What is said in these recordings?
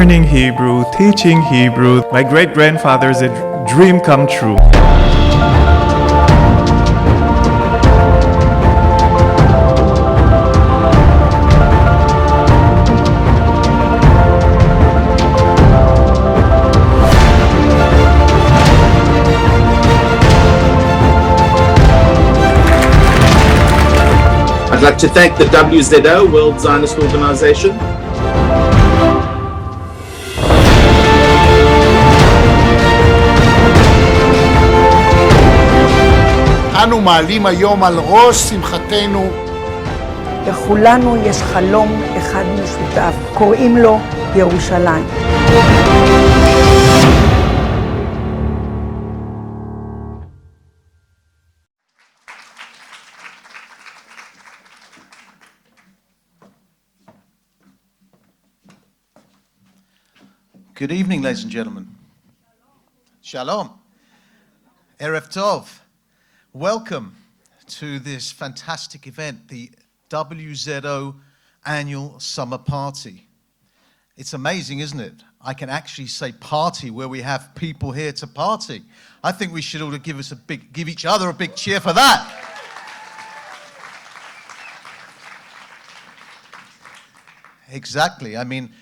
learning Hebrew, teaching Hebrew. My great-grandfather's a dream come true. I'd like to thank the WZO, World Zionist Organization. אנו מעלים היום על ראש שמחתנו. לכולנו יש חלום אחד משותף, קוראים לו ירושלים. Good evening, ladies and gentlemen. Shalom. Erev Tov. Welcome to this fantastic event, the WZO Annual Summer Party. It's amazing, isn't it? I can actually say party where we have people here to party. I think we should all give each other a big cheer for that. Exactly. I mean,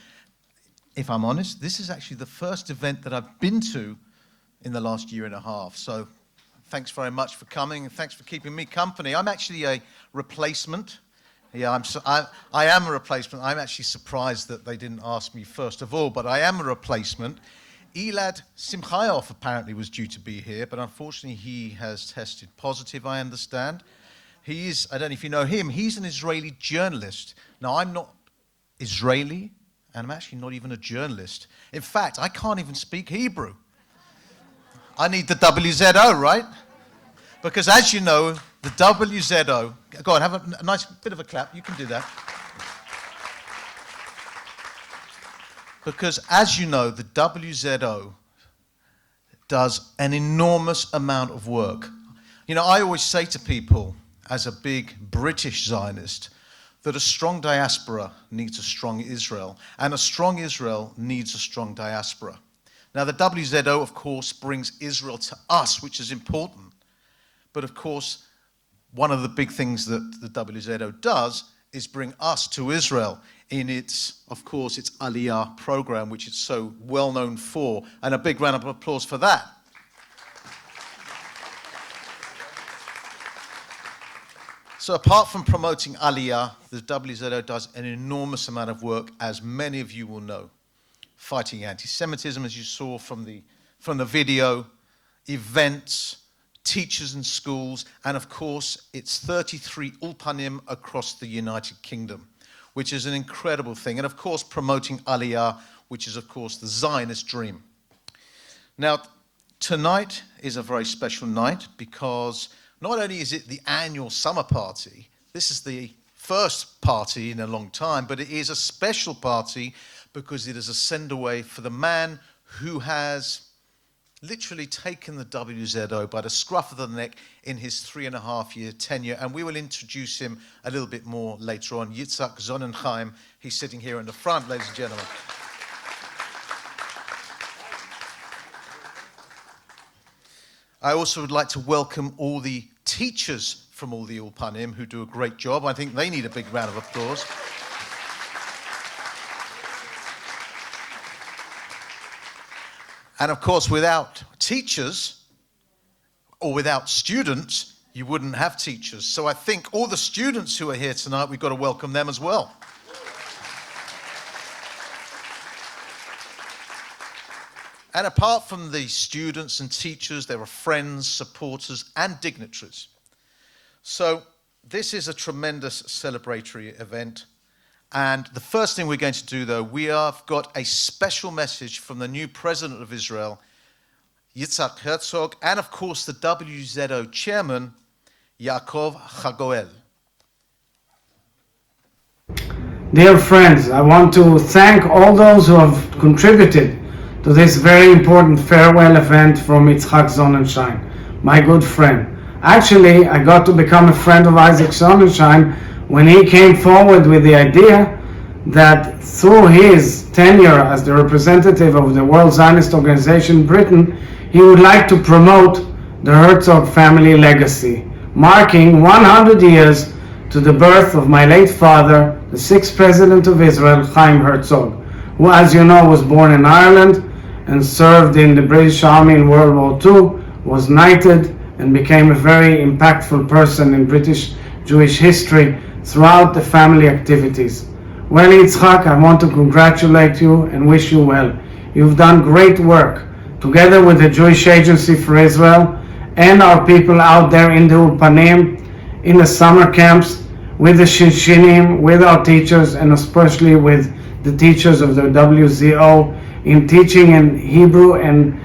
if I'm honest, this is actually the first event that I've been to in the last year and a half. So thanks very much for coming, and thanks for keeping me company. I'm actually a replacement. Yeah, I am a replacement. I'm actually surprised that they didn't ask me first of all, but I am a replacement. Elad Simchayov apparently was due to be here, but unfortunately he has tested positive, I understand. He is, I don't know if you know him, he's an Israeli journalist. Now, I'm not Israeli, and I'm actually not even a journalist. In fact, I can't even speak Hebrew. I need the WZO, right? Because as you know, the WZO, go on, have a nice bit of a clap, you can do that. Because as you know, the WZO does an enormous amount of work. You know, I always say to people, as a big British Zionist, that a strong diaspora needs a strong Israel, and a strong Israel needs a strong diaspora. Now, the WZO, of course, brings Israel to us, which is important. But, of course, one of the big things that the WZO does is bring us to Israel in its, of course, its Aliyah program, which it's so well known for. And a big round of applause for that. So apart from promoting Aliyah, the WZO does an enormous amount of work, as many of you will know. Fighting anti-Semitism, as you saw from the video, events, teachers in schools, and of course, it's 33 ulpanim across the United Kingdom, which is an incredible thing. And of course, promoting Aliyah, which is of course the Zionist dream. Now, tonight is a very special night because not only is it the annual summer party, this is the first party in a long time, but it is a special party because it is a send-away for the man who has literally taken the WZO by the scruff of the neck in his 3.5-year tenure, and we will introduce him a little bit more later on. Yitzhak Sonnenheim, he's sitting here in the front, ladies and gentlemen. I also would like to welcome all the teachers from all the Ulpanim who do a great job. I think they need a big round of applause. And of course, without teachers or without students, you wouldn't have teachers. So I think all the students who are here tonight, we've got to welcome them as well. And apart from the students and teachers, there are friends, supporters, and dignitaries. So this is a tremendous celebratory event. And the first thing we're going to do, though, we have got a special message from the new president of Israel, Yitzhak Herzog, and of course the WZO chairman, Yaakov Chagoel. Dear friends, I want to thank all those who have contributed to this very important farewell event from Yitzhak Sonnenschein, my good friend. Actually, I got to become a friend of Isaac Sonnenschein when he came forward with the idea that through his tenure as the representative of the World Zionist Organization in Britain, he would like to promote the Herzog family legacy, marking 100 years to the birth of my late father, the sixth president of Israel, Chaim Herzog, who, as you know, was born in Ireland and served in the British Army in World War II, was knighted, and became a very impactful person in British Jewish history throughout the family activities. Well, Yitzhak, I want to congratulate you and wish you well. You've done great work together with the Jewish Agency for Israel and our people out there in the Ulpanim, in the summer camps, with the Shinshinim, with our teachers, and especially with the teachers of the WZO in teaching in Hebrew and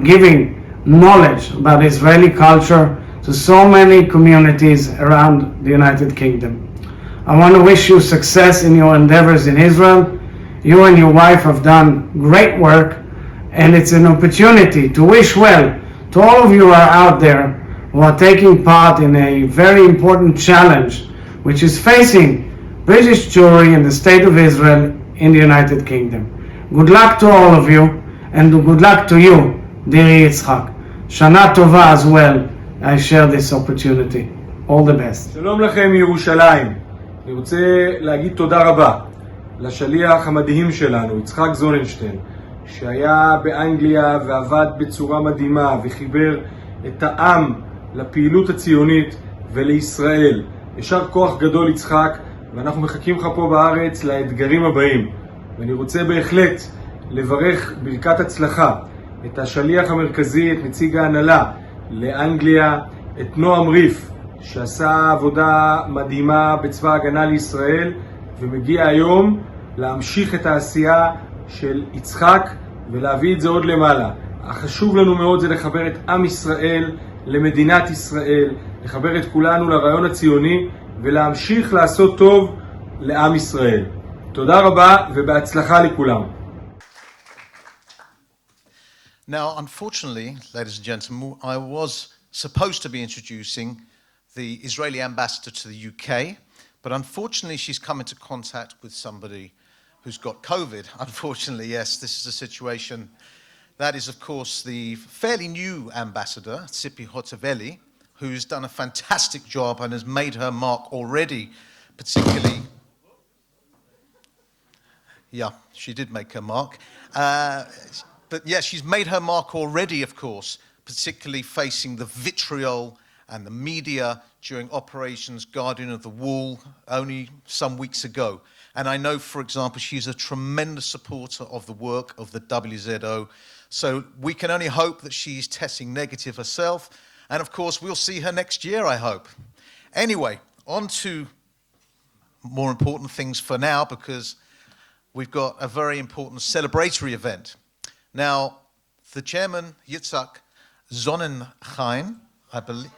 giving knowledge about Israeli culture to so many communities around the United Kingdom. I want to wish you success in your endeavors in Israel. You and your wife have done great work, and it's an opportunity to wish well to all of you who are out there who are taking part in a very important challenge which is facing British Jewry in the State of Israel in the United Kingdom. Good luck to all of you, and good luck to you, dear Yitzhak. Shana Tova as well. I share this opportunity. All the best. שלום לכם ירושלים. אני רוצה להגיד תודה רבה לשליח המדהים שלנו, יצחק זוננשטיין, שהיה באנגליה ועבד בצורה מדהימה וחיבר את העם לפעילות הציונית ולישראל. ישר כוח גדול יצחק, ואנחנו מחכים לך פה בארץ לאתגרים הבאים. ואני רוצה בהחלט לברך ברכת הצלחה את השליח המרכזי, את נציג ההנהלה לאנגליה, את נועם ריף, שעשה עבודה מדהימה בצבא ההגנה לישראל, ומגיע היום להמשיך את העשייה של יצחק ולהביא את זה עוד למעלה. החשוב לנו מאוד זה לחבר את עם ישראל למדינת ישראל, לחבר את כולנו לרעיון הציוני ולהמשיך לעשות טוב לעם ישראל. תודה רבה ובהצלחה לכולם. Now, unfortunately, ladies and gentlemen, I was supposed to be introducing the Israeli ambassador to the UK, but unfortunately she's come into contact with somebody who's got COVID. Unfortunately, yes, this is a situation. That is, of course, the fairly new ambassador, Tzipi Hotovely, who's done a fantastic job and has made her mark already, particularly... Yeah, she did make her mark. But yes, she's made her mark already, of course, particularly facing the vitriol and the media during Operations Guardian of the Wall only some weeks ago. And I know, for example, she's a tremendous supporter of the work of the WZO. So we can only hope that she's testing negative herself. And of course, we'll see her next year, I hope. Anyway, on to more important things for now, because we've got a very important celebratory event. Now, the chairman, Yitzhak Sonnenschein, I believe,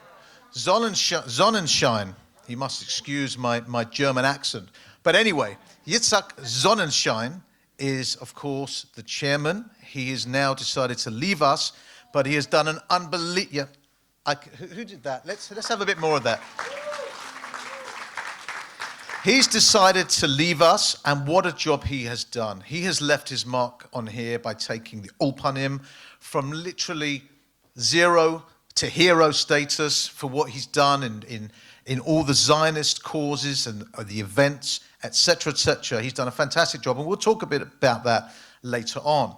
Sonnenschein, you must excuse my German accent. But anyway, Yitzhak Sonnenschein is, of course, the chairman. He has now decided to leave us, but he has done an unbelievable... Who did that? Let's have a bit more of that. He's decided to leave us, and what a job he has done. He has left his mark on here by taking the Ulpanim from literally zero to hero status for what he's done in all the Zionist causes and the events, etc., etc. He's done a fantastic job, and we'll talk a bit about that later on.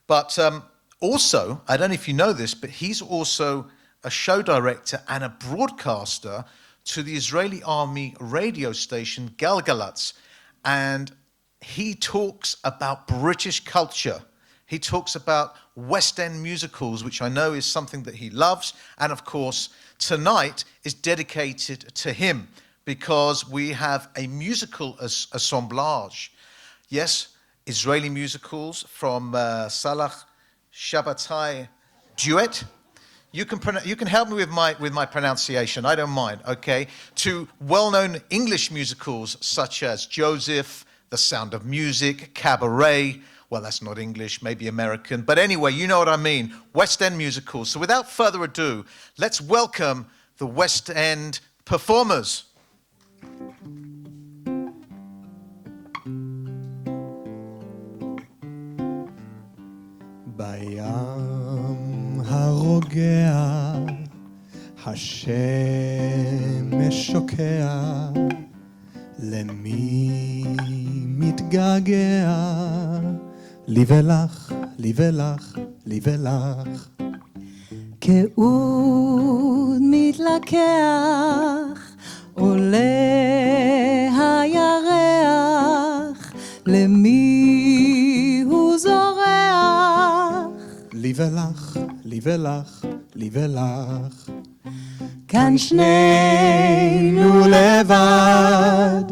But also, I don't know if you know this, but he's also a show director and a broadcaster to the Israeli Army radio station Galgalatz, and he talks about British culture. He talks about West End musicals, which I know is something that he loves, and of course tonight is dedicated to him because we have a musical assemblage. Yes, Israeli musicals from Salah Shabbatai duet. You can help me with my pronunciation, I don't mind, okay? To well-known English musicals such as Joseph, The Sound of Music, Cabaret, well, that's not English, maybe American, but anyway, you know what I mean, West End musicals. So without further ado, let's welcome the West End performers. בים הרוגע, השמש שוקע, למי מתגעגע? לי ולך, לי ולך, לי ולך. כאוד מתלקח, עולה הירח, למי הוא זורח? לי ולך, לי ולך, לי ולך. כאן שנינו לבד,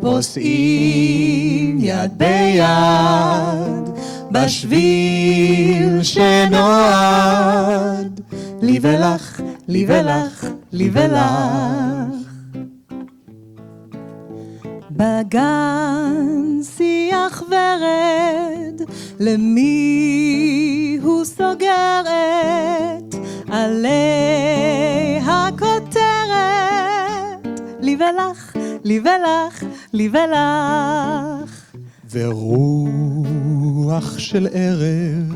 פוסעים יד ביד, בשביל שנועד. לי ולך, לי ולך, לי ולך. בגן שיח ורד, למי הוא סוגרת? עלי הכותרת. לי ולך, לי ולך, לי ולך. ורוח של ערב,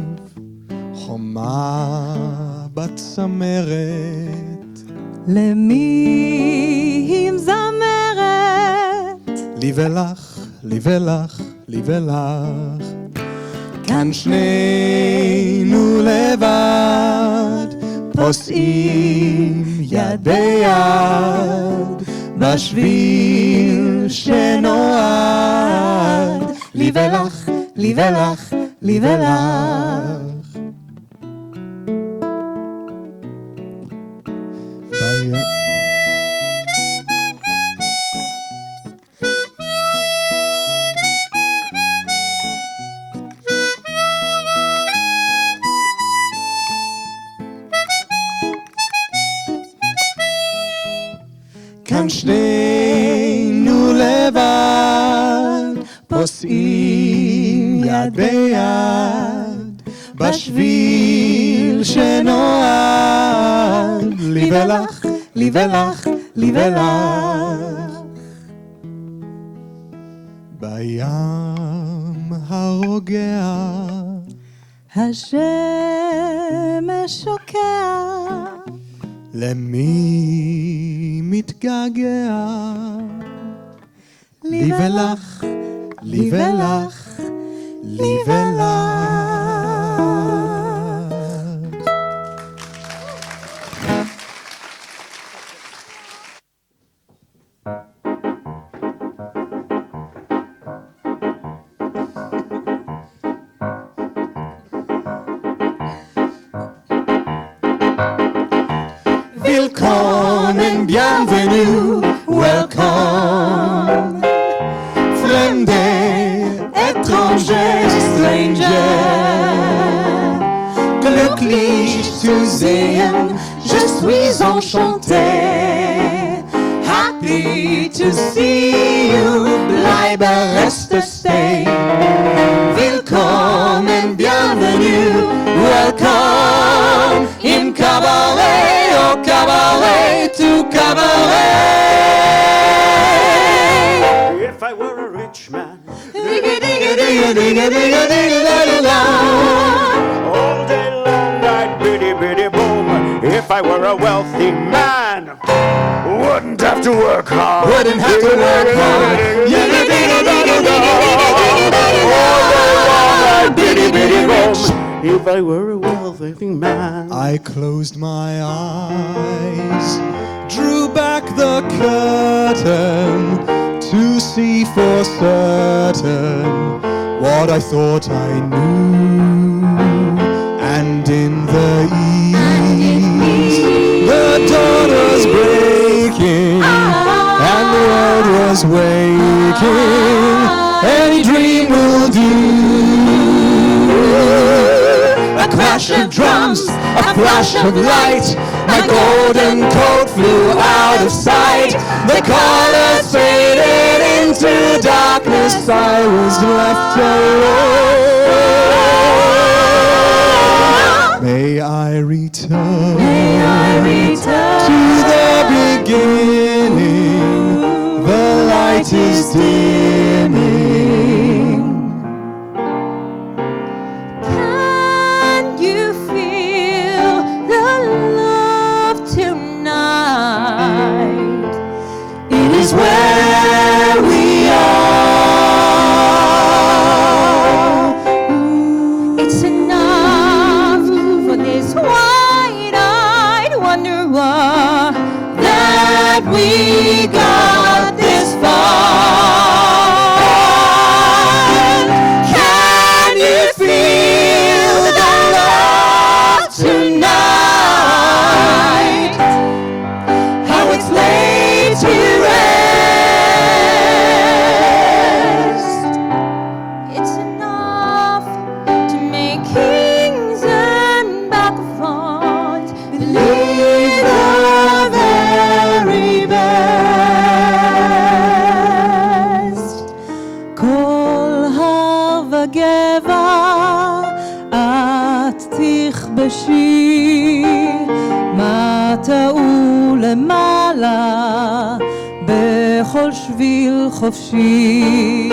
חומה בצמרת, למי היא מזמרת? לי ולך, לי ולך, לי ולך. כאן שנינו לבד, פוסעים יד ביד, בשביל שנועד. לי ולך, לי ולך, לי ולך. כאן שנינו לבד, פוסעים יד ביד, בשביל שנועד. לי ולך, לי ולך, לי ולך. בים הרוגע, השמש שוקע, למי מתגעגע? לי ולך, לי ולך, לי ולך. Willkommen, bienvenue, welcome. Fremde, étranger, stranger. Glücklich zu sehen, je suis enchanté. Happy to see you, bleibe, reste, stay. Willkommen, bienvenue, welcome. Im Cabaret, au cabaret, to cabaret. If I were a rich man, all day long I'd biddy biddy boom. If I were a wealthy man, wouldn't have to work hard. Wouldn't have to work hard. Biddy biddy boom. If I were a wealthy man, I closed my eyes, drew back the curtain to see for certain what I thought I knew. And in the east, the dawn was breaking, and the world was waking. Any dream will do. A crash of drums, a flash of light, my golden coat flew out of sight. The colors faded into darkness, I was left alone. May I return, to the beginning, the light is dimming. that we got this far. Can you feel the love tonight? How it's laid to rest. It's enough to make kings and vagabonds believe the very best. כל הגבע את תכבשי, מטה ולמעלה בכל שביל חופשי.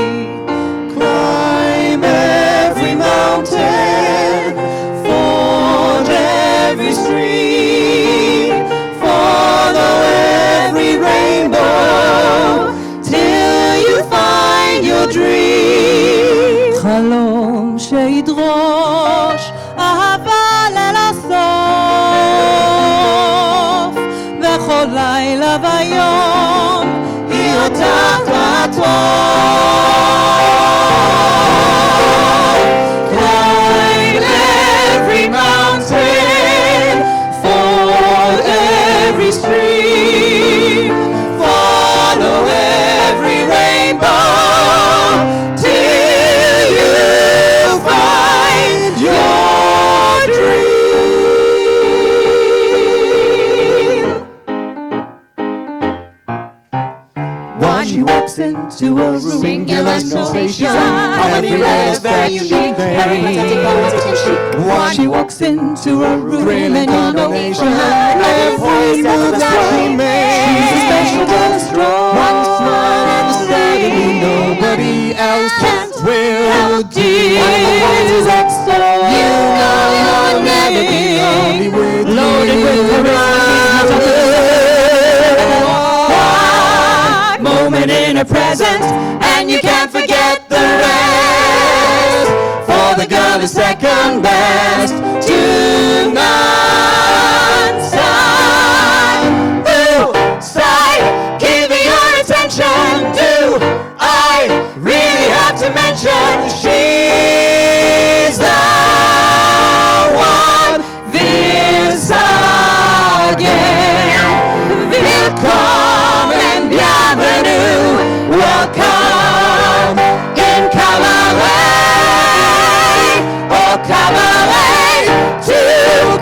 Climb every mountain, ford every stream, follow every rainbow till you find your dream. חלום שידרוש אהבה ליל הסוף, וכל לילה ויום היא אותך הטוב. Climb every mountain, ford every stream, follow every rainbow till you find your dream. When she walks into a room, singular sensation, how many letters very unique, very pathetic, poetic and chic. When she walks into a room, and you know every move that she makes, she's a special girl, strong. One smile and suddenly nobody else will deal. You know you'll never be lonely with loaded with the moment in a present, and you can't forget the rest. For the girl is second best to none. Sigh, give me your attention. Do I really have to mention she's the one? This again. Willkommen, bienvenue, welcome in cabaret, oh cabaret to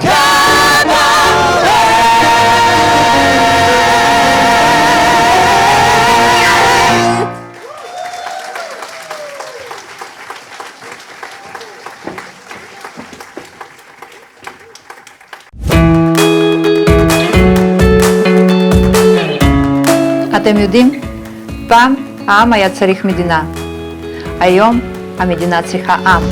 cabaret. אתם יודעים, פעם העם היה צריך מדינה. היום המדינה צריכה עם.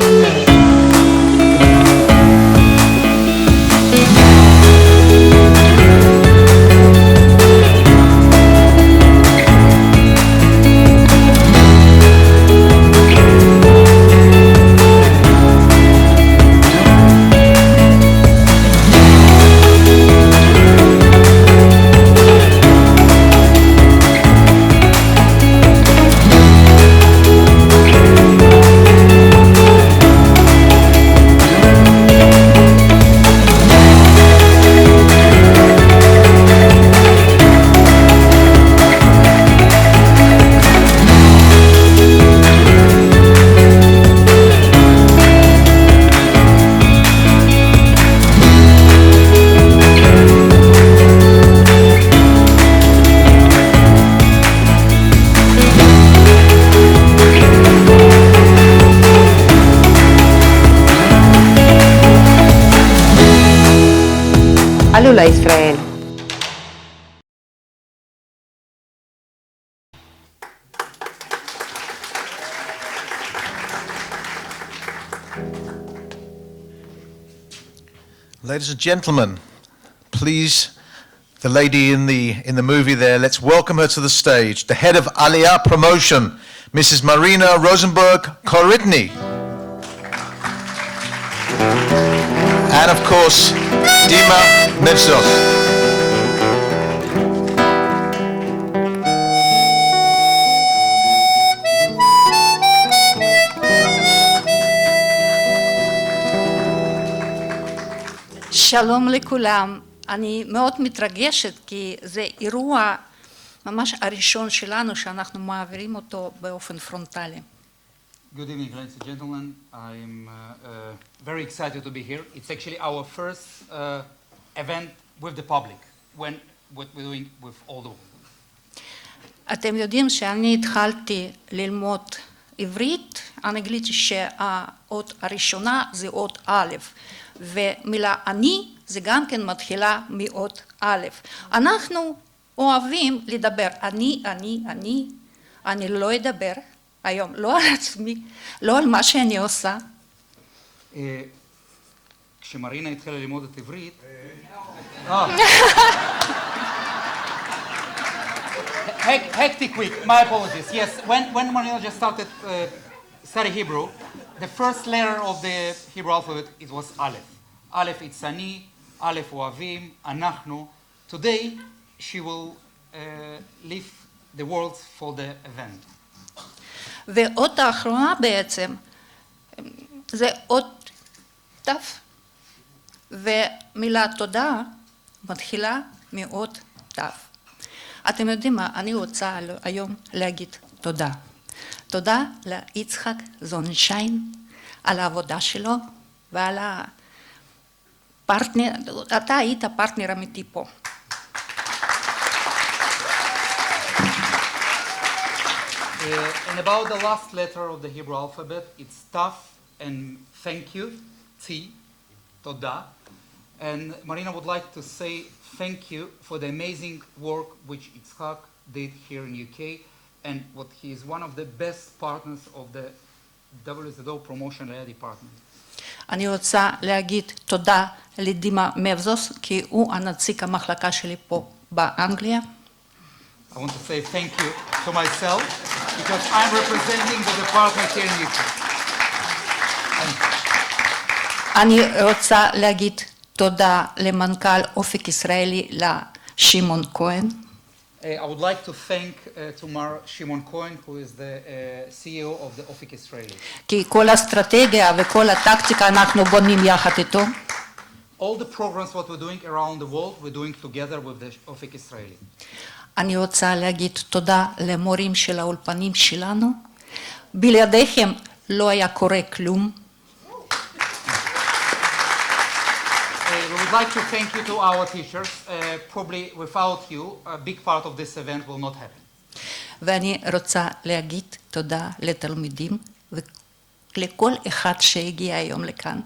עלו לישראל. Ladies and gentlemen, please, the lady in the movie there, let's welcome her to the stage. The head of Aliyah Promotion, Mrs. Marina Rosenberg-Koritny. And of course, Dima Mevzos. שלום לכולם. אני מאוד מתרגשת כי זה אירוע ממש הראשון שלנו שאנחנו מעבירים אותו באופן פרונטלי. Good evening, ladies and gentlemen. I'm very excited to be here. It's actually our first event with the public, what we're doing with all the world. אתם יודעים שאני התחלתי ללמוד עברית, אני גיליתי שהאות הראשונה זה אות א', ומילה אני זה גם כן מתחילה מאות א'. אנחנו אוהבים לדבר אני לא אדבר היום, לא על עצמי, לא על מה שאני עושה. כשמרינה התחילה ללמוד את עברית, hectic week, my apologies. Yes, when Marina just started study Hebrew, the first letter of the Hebrew alphabet, it was Aleph. Aleph, it's אני, Aleph, אוהבים, אנחנו. Today, she will leave the words for the event. ואות האחרונה בעצם, זה אות ת', ומילה תודה מתחילה מאות ת'. אתם יודעים מה, אני רוצה היום להגיד תודה. תודה ליצחק זונשיין על העבודה שלו ועל הפרטנר, אתה היית פרטנר אמיתי פה. And about the last letter of the Hebrew alphabet, it's Taf and thank you, T, Toda. And Marina would like to say thank you for the amazing work which Yitzhak did here in UK, and what he is one of the best partners of the WZO promotion department. אני רוצה להגיד תודה לדימה מבזוס, כי הוא הנציג המחלקה שלי פה באנגליה. I want to say thank you to myself because I'm representing the department here in UK. אני רוצה להגיד תודה למנכ"ל אופק ישראלי לשמעון כהן. I would like to thank to Mar Shimon Cohen, who is the CEO of the Ofik Israeli. כי כל האסטרטגיה וכל הטקטיקה אנחנו בונים יחד איתו. All the programs what we're doing around the world, we're doing together with the Ofik Israeli. אני רוצה להגיד תודה למורים של האולפנים שלנו. בלעדיכם לא היה קורה כלום. We would like to thank you to our teachers. Probably without you, a big part of this event will not happen. ואני רוצה להגיד תודה לתלמידים ולכל אחד שהגיע היום לכאן.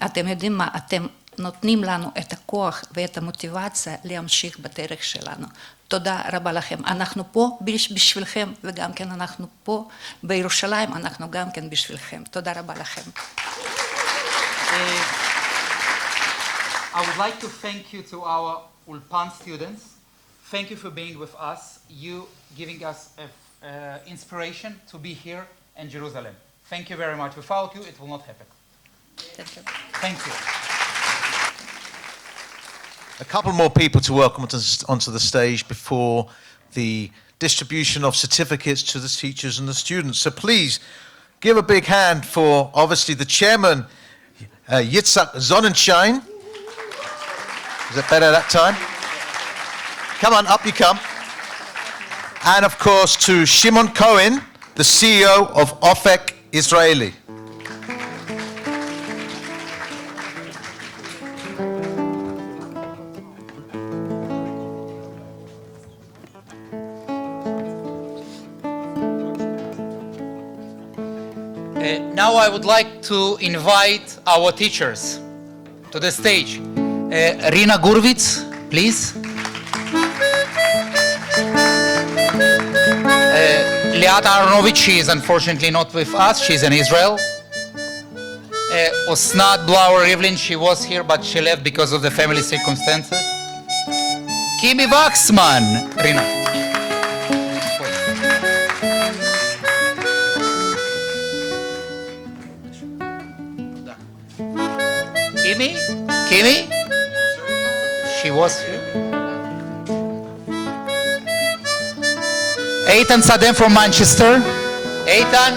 אתם יודעים מה, אתם נותנים לנו את הכוח ואת המוטיבציה להמשיך בדרך שלנו. תודה רבה לכם. אנחנו פה בשבילכם, וגם כן אנחנו פה בירושלים, אנחנו גם כן בשבילכם. תודה רבה לכם. I would like to thank you to our Ulpan students. Thank you for being with us. You giving us inspiration to be here in Jerusalem. Thank you very much. Without you, it will not happen. Thank you. Thank you. A couple more people to welcome onto the stage before the distribution of certificates to the teachers and the students. So please give a big hand for obviously the chairman, Yitzhak Sonnenschein. Is that better that time? Come on, up you come. And of course to Shimon Cohen, the CEO of Ofek Israeli. Now I would like to invite our teachers to the stage. Rina Gurvitz, please. Liat Aronovich, she is unfortunately not with us. She's in Israel. Osnat Blauer-Rivlin, she was here, but she left because of the family circumstances. Kimi Waxman, Rina. Kimi? She was here. Eitan Sadem from Manchester. Eitan.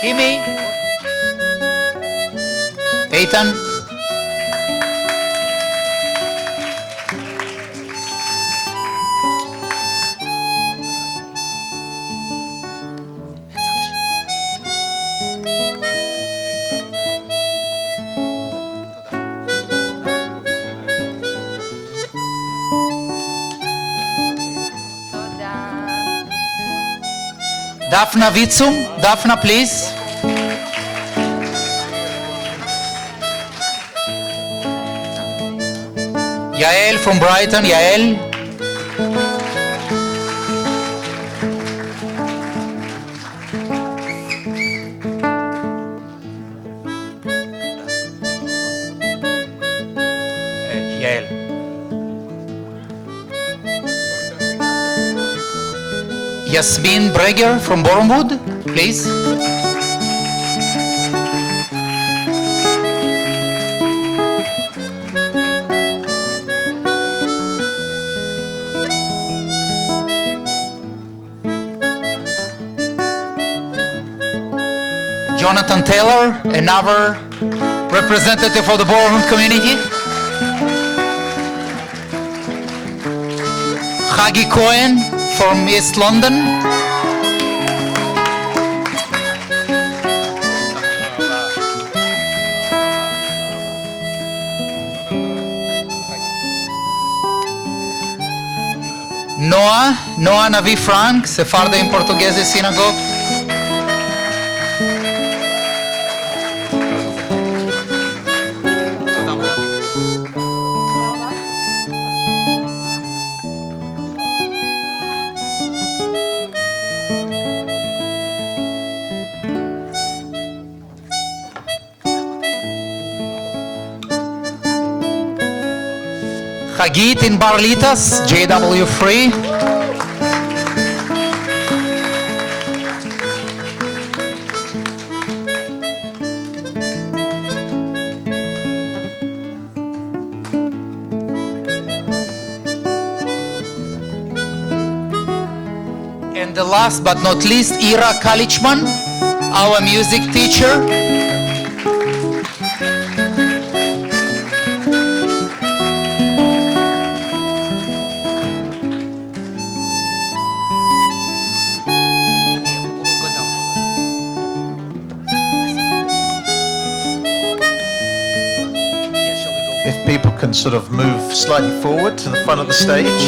קימי. איתן. דפנה ויצום, דפנה פליז. יעל from Brighton, יעל. יעל. Yasmin Breger from Bournemouth, please. Jonathan Taylor, another representative of the Bournemouth community. Hagi Cohen from East London. Noah Navi Frank, Sephardim Portuguese Synagogue. Hagit in Barlitas, JW Free. And the last but not least, Ira Kalichman, our music teacher. If people can sort of move slightly forward to the front of the stage.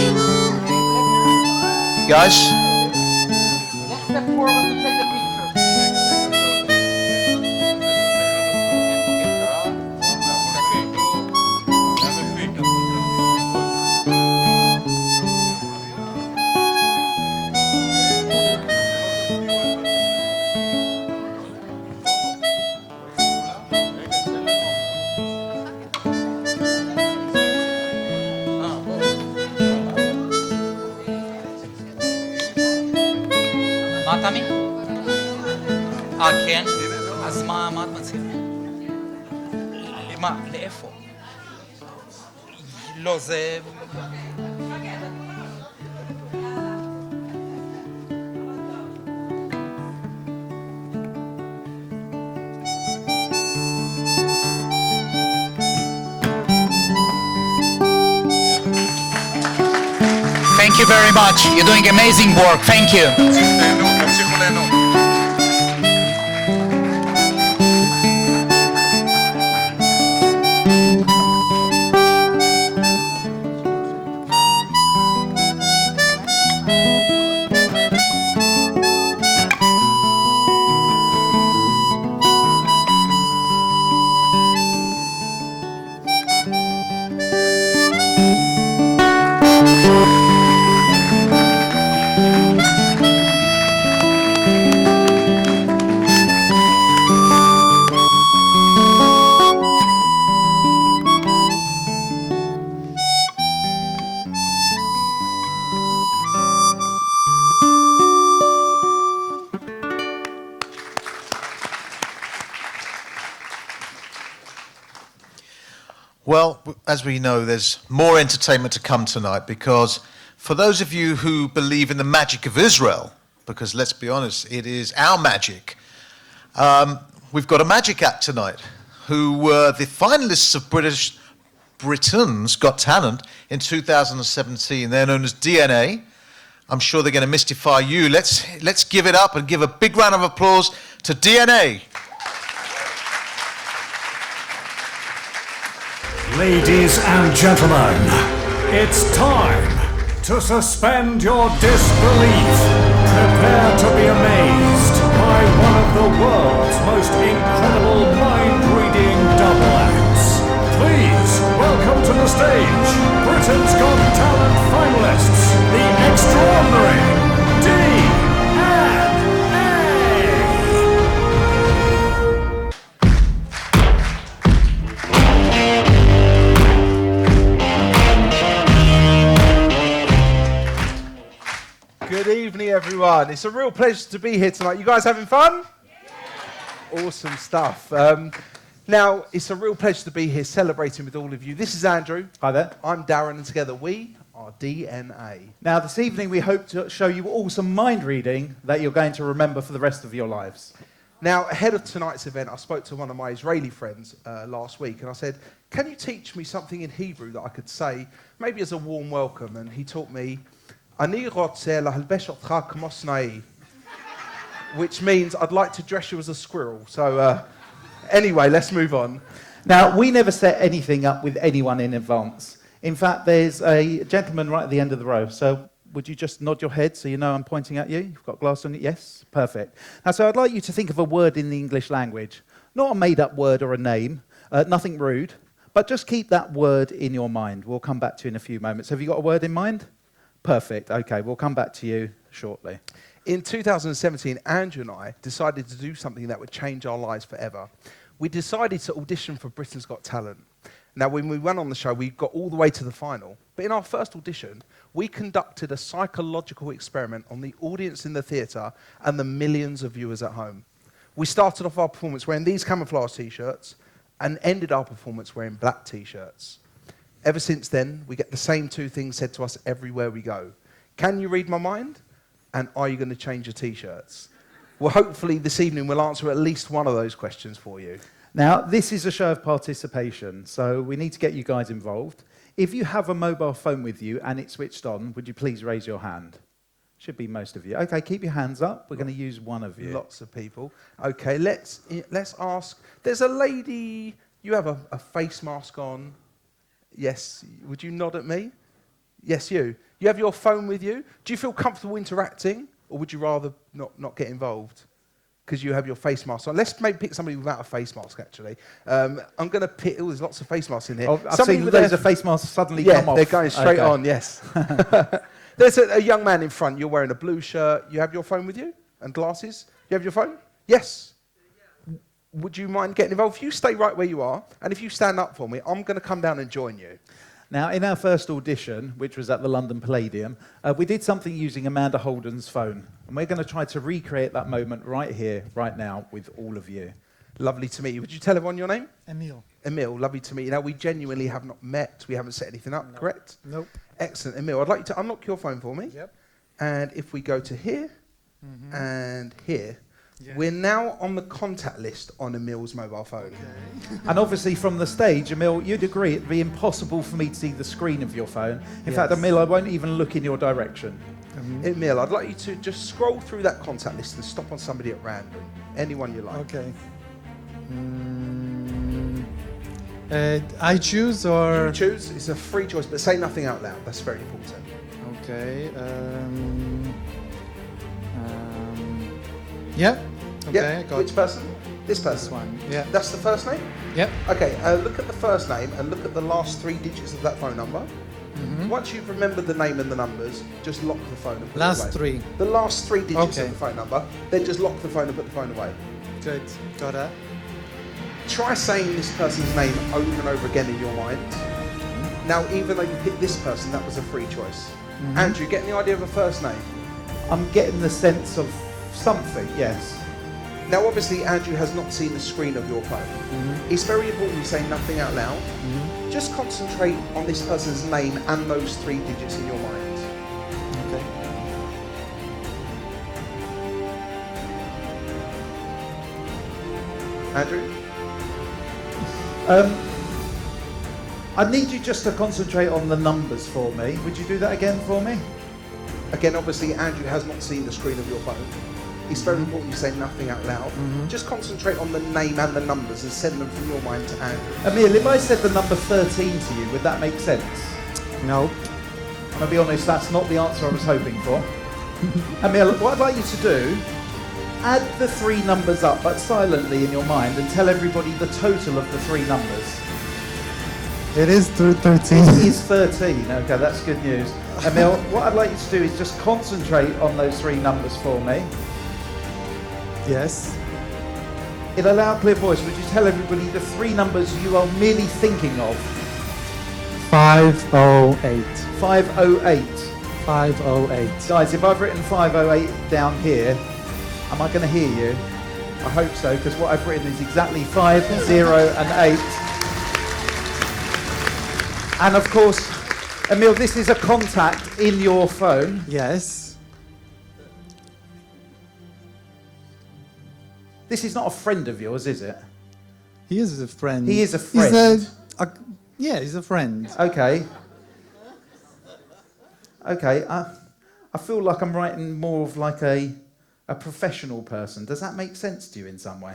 Guys. Let's step forward to take the picture. מה תמי? כן? אז מה את מציעה? מה? לאיפה? לא, זה... Thank you very much. You're doing amazing work. Thank you. Well, as we know, there's more entertainment to come tonight, because for those of you who believe in the magic of Israel, because let's be honest, it is our magic, We've got a magic act tonight, who were the finalists of Britain's Got Talent in 2017. They're known as DNA. I'm sure they're going to mystify you. Let's give it up and give a big round of applause to DNA. Ladies and gentlemen, it's time to suspend your disbelief. Prepare to be amazed by one of the world's most incredible mind-reading double acts. Please welcome to the stage Britain's Got Talent finalists, the extraordinary DNA. Good evening, everyone. It's a real pleasure to be here tonight. You guys having fun? Yeah. Awesome stuff. Now, it's a real pleasure to be here celebrating with all of you. This is Andrew. Hi there. I'm Darren, and together we are DNA. Now, this evening we hope to show you all some mind reading that you're going to remember for the rest of your lives. Now, ahead of tonight's event, I spoke to one of my Israeli friends last week, and I said, can you teach me something in Hebrew that I could say, maybe as a warm welcome? And he taught me, Ani רוצה להלבש אותך כמו סנאי, which means I'd like to dress you as a squirrel. So anyway, let's move on. Now, we never set anything up with anyone in advance. In fact, there's a gentleman right at the end of the row. So would you just nod your head so you know I'm pointing at you? You've got glass on it? Yes? Perfect. Now, so I'd like you to think of a word in the English language. Not a made-up word or a name, nothing rude, but just keep that word in your mind. We'll come back to you in a few moments. Have you got a word in mind? Perfect. Okay, we'll come back to you shortly. In 2017, Andrew and I decided to do something that would change our lives forever. We decided to audition for Britain's Got Talent. Now, when we went on the show, we got all the way to the final. But in our first audition, we conducted a psychological experiment on the audience in the theatre and the millions of viewers at home. We started off our performance wearing these camouflage T-shirts and ended our performance wearing black T-shirts. Ever since then, we get the same two things said to us everywhere we go. Can you read my mind? And are you going to change your T-shirts? Well, hopefully this evening we'll answer at least one of those questions for you. Now, this is a show of participation, so we need to get you guys involved. If you have a mobile phone with you and it's switched on, would you please raise your hand? Should be most of you. Okay, keep your hands up. We're going to use one of you. Lots of people. Okay, let's ask. There's a lady, you have a face mask on. Yes, would you nod at me? Yes, you. You have your phone with you. Do you feel comfortable interacting, or would you rather not get involved? Because you have your face mask on. Let's maybe pick somebody without a face mask, actually. I'm going to pick... Oh, there's lots of face masks in here. Oh, I've seen loads of face masks suddenly come off. Yeah, they're going straight on, yes. There's a young man in front. You're wearing a blue shirt. You have your phone with you? And glasses? You have your phone? Yes. Would you mind getting involved? If you stay right where you are, and if you stand up for me, I'm going to come down and join you. Now, in our first audition, which was at the London Palladium, we did something using Amanda Holden's phone. And we're going to try to recreate that moment right here, right now, with all of you. Lovely to meet you. Would you tell everyone your name? Emil. Emil, lovely to meet you. Now, we genuinely have not met. We haven't set anything up, correct? Nope. Excellent. Emil, I'd like you to unlock your phone for me. Yep. And if we go to here and here, we're now on the contact list on Emil's mobile phone. Okay. And obviously from the stage, Emil, you'd agree it'd be impossible for me to see the screen of your phone. In fact, Emil, I won't even look in your direction. Emil, I'd like you to just scroll through that contact list and stop on somebody at random. Anyone you like. Okay. I choose or... You choose. It's a free choice, but say nothing out loud. That's very important. Okay. Yeah. Okay. Yeah. Which person? This person. This one. Yeah. That's the first name? Yep. Okay. Look at the first name and look at the last 3 digits of that phone number. Once you've remembered the name and the numbers, just lock the phone and put it away. Last 3. The last 3 digits of the phone number, then just lock the phone and put the phone away. Good. Got it. Try saying this person's name over and over again in your mind. Now, even though you picked this person, that was a free choice. Andrew, get any idea of a first name? I'm getting the sense of something, yes. Now, obviously, Andrew has not seen the screen of your phone. It's very important you say nothing out loud. Just concentrate on this person's name and those 3 digits in your mind. Okay. Andrew? I need you just to concentrate on the numbers for me. Would you do that again for me? Again, obviously, Andrew has not seen the screen of your phone. It's very important you say nothing out loud. Just concentrate on the name and the numbers and send them from your mind to Andrew. Emil, if I said the number 13 to you, would that make sense? No. I'm going to be honest, that's not the answer I was hoping for. Emil, what I'd like you to do, add the 3 numbers up, but silently in your mind, and tell everybody the total of the 3 numbers. It is 13. It is 13. Okay, that's good news. Emil, what I'd like you to do is just concentrate on those 3 numbers for me. Yes. In a loud, clear voice, would you tell everybody the 3 numbers you are merely thinking of? 508. 508. 508. Guys, if I've written 508 down here, am I going to hear you? I hope so, because what I've written is exactly 5, 0, and 8. And of course, Emil, this is a contact in your phone. Yes. This is not a friend of yours, is it? He is a friend. He is a friend. Yeah, he's a friend. Okay. Okay, I feel like I'm writing more of like a professional person. Does that make sense to you in some way?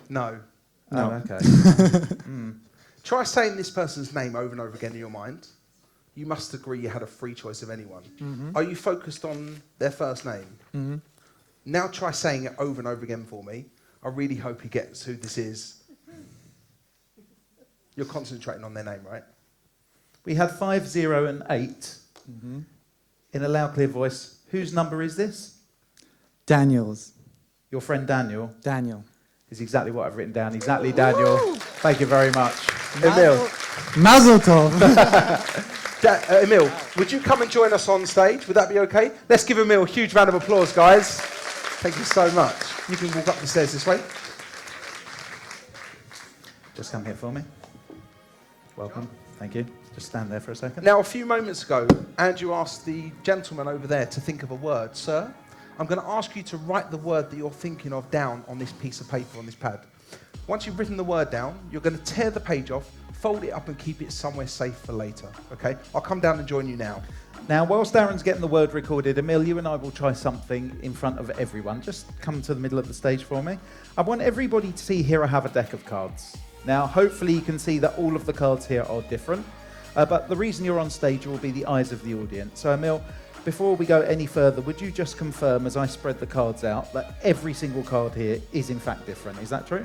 No. No. Oh, okay. Try saying this person's name over and over again in your mind. You must agree you had a free choice of anyone. Are you focused on their first name? Now try saying it over and over again for me. I really hope he gets who this is. You're concentrating on their name, right? We had 5, 0, and 8. In a loud, clear voice. Whose number is this? Daniel's. Your friend Daniel? Daniel. Is exactly what I've written down. Exactly, Daniel. Thank you very much. Emil. Mazel tov. Emil, would you come and join us on stage? Would that be okay? Let's give Emil a huge round of applause, guys. Thank you so much. You can walk up the stairs this way. Just come here for me. Welcome. Thank you. Just stand there for a second. Now, a few moments ago, Andrew asked the gentleman over there to think of a word. Sir, I'm going to ask you to write the word that you're thinking of down on this piece of paper, on this pad. Once you've written the word down, you're going to tear the page off, fold it up and keep it somewhere safe for later, okay? I'll come down and join you now. Now, whilst Darren's getting the word recorded, Emil, you and I will try something in front of everyone. Just come to the middle of the stage for me. I want everybody to see here I have a deck of cards. Now, hopefully you can see that all of the cards here are different, but the reason you're on stage will be the eyes of the audience. So, Emil, before we go any further, would you just confirm, as I spread the cards out, that every single card here is in fact different? Is that true?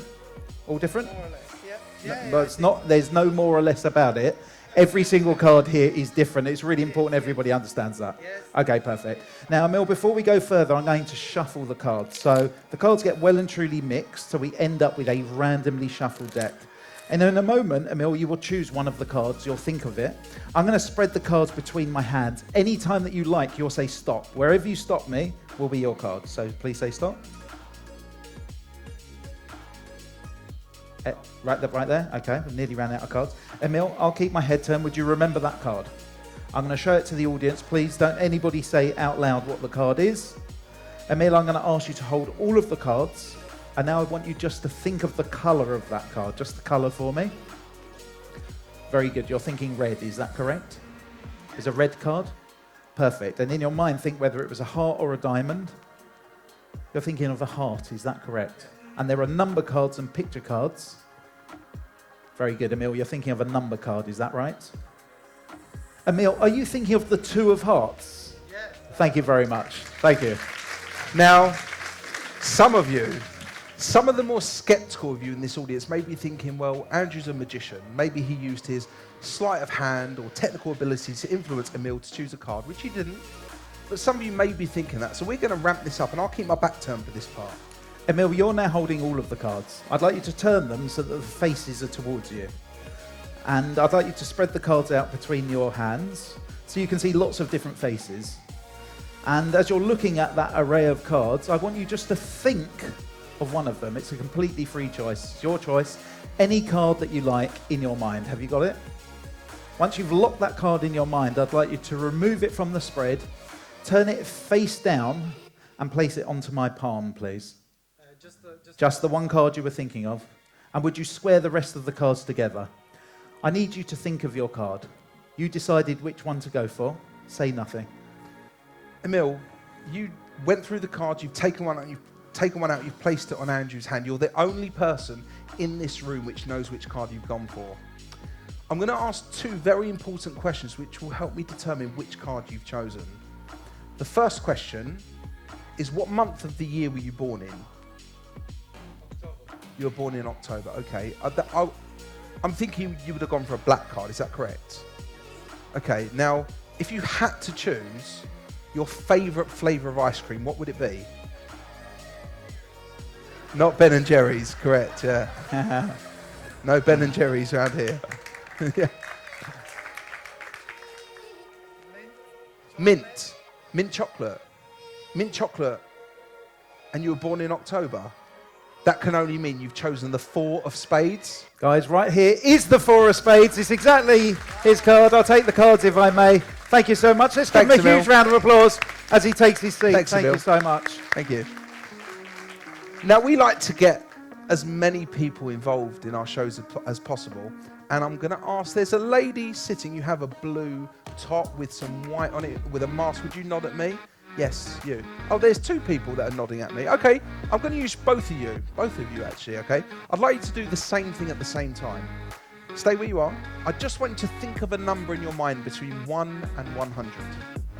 All different? More or less, yeah. But it's not, there's no more or less about it. Every single card here is different. It's really important everybody understands that. Yes. Okay, perfect. Now, Emil, before we go further, I'm going to shuffle the cards. So the cards get well and truly mixed, so we end up with a randomly shuffled deck. And in a moment, Emil, you will choose one of the cards. You'll think of it. I'm going to spread the cards between my hands. Any time that you like, you'll say stop. Wherever you stop me will be your card. So please say stop. Right there. Okay, we nearly ran out of cards. Emil, I'll keep my head turned. Would you remember that card? I'm going to show it to the audience. Please don't anybody say out loud what the card is. Emil, I'm going to ask you to hold all of the cards. And now I want you just to think of the colour of that card. Just the colour for me. Very good. You're thinking red. Is that correct? Is a red card? Perfect. And in your mind, think whether it was a heart or a diamond. You're thinking of a heart. Is that correct? And there are number cards and picture cards. Very good, Emil. You're thinking of a number card. Is that right? Emil, are you thinking of the 2 of hearts? Yeah. Thank you very much. Thank you. Now, some of the more sceptical of you in this audience may be thinking, well, Andrew's a magician. Maybe he used his sleight of hand or technical ability to influence Emil to choose a card, which he didn't. But some of you may be thinking that. So we're going to ramp this up, and I'll keep my back turned for this part. Emil, you're now holding all of the cards. I'd like you to turn them so that the faces are towards you. And I'd like you to spread the cards out between your hands so you can see lots of different faces. And as you're looking at that array of cards, I want you just to think of one of them. It's a completely free choice. It's your choice. Any card that you like in your mind. Have you got it? Once you've locked that card in your mind, I'd like you to remove it from the spread, turn it face down, and place it onto my palm, please. Just the one card you were thinking of. And would you square the rest of the cards together? I need you to think of your card. You decided which one to go for. Say nothing. Emil, you went through the cards, you've taken one out, you've placed it on Andrew's hand. You're the only person in this room which knows which card you've gone for. I'm going to ask two very important questions which will help me determine which card you've chosen. The first question is, what month of the year were you born in? You were born in October, okay. I'm thinking you would have gone for a black card, is that correct? Okay, now, if you had to choose your favourite flavour of ice cream, what would it be? Not Ben & Jerry's, correct, yeah. No Ben & Jerry's around here. Yeah. Mint chocolate, and you were born in October. That can only mean you've chosen the 4 of spades. Guys, right here is the 4 of spades. It's exactly his card. I'll take the cards if I may. Thank you so much. Let's give him a huge round of applause as he takes his seat. Thanks, Thank Emil. you so much. Thank you. Now, we like to get as many people involved in our shows as possible. And I'm going to ask, there's a lady sitting, you have a blue top with some white on it, with a mask. Would you nod at me? Yes, you. Oh, there's 2 people that are nodding at me. Okay, I'm going to use both of you actually, okay? I'd like you to do the same thing at the same time. Stay where you are. I just want you to think of a number in your mind between 1 and 100.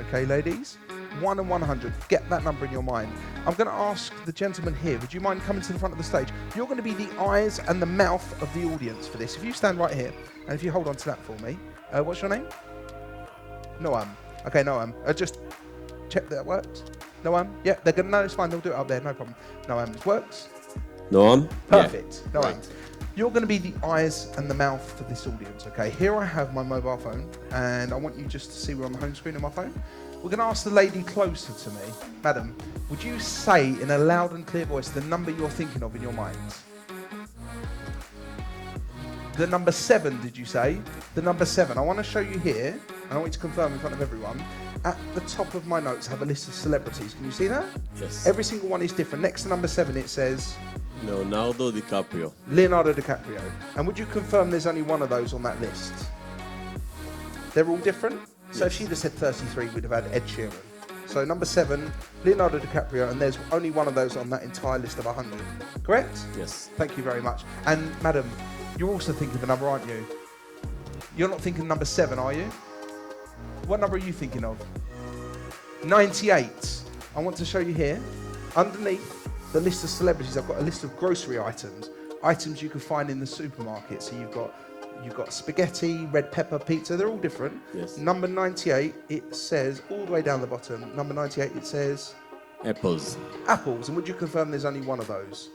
Okay, ladies? 1 and 100. Get that number in your mind. I'm going to ask the gentleman here, would you mind coming to the front of the stage? You're going to be the eyes and the mouth of the audience for this. If you stand right here, and if you hold on to that for me. What's your name? Noam. Okay, Noam. Just check that works. Noam? Yeah, they're going to know. It's fine. They'll do it up there. No problem. Noam, it works? Noam? Perfect. Yeah. Noam. Right. You're going to be the eyes and the mouth for this audience, okay? Here I have my mobile phone, and I want you just to see we're on the home screen of my phone. We're going to ask the lady closer to me. Madam, would you say in a loud and clear voice the number you're thinking of in your mind? The number 7, did you say? The number 7. I want to show you here, and I want you to confirm in front of everyone. At the top of my notes, I have a list of celebrities. Can you see that? Yes. Every single one is different. Next to number 7, it says... Leonardo DiCaprio. Leonardo DiCaprio. And would you confirm there's only one of those on that list? They're all different? Yes. So if she'd have said 33, we'd have had Ed Sheeran. So number 7, Leonardo DiCaprio, and there's only one of those on that entire list of 100. Correct? Yes. Thank you very much. And madam, you're also thinking of a number, aren't you? You're not thinking number 7, are you? What number are you thinking of? 98. I want to show you here, underneath the list of celebrities, I've got a list of grocery items you can find in the supermarket. So you've got spaghetti, red pepper, pizza, they're all different. Yes. Number 98, it says, all the way down the bottom, number 98, it says... Apples. Apples, and would you confirm there's only one of those?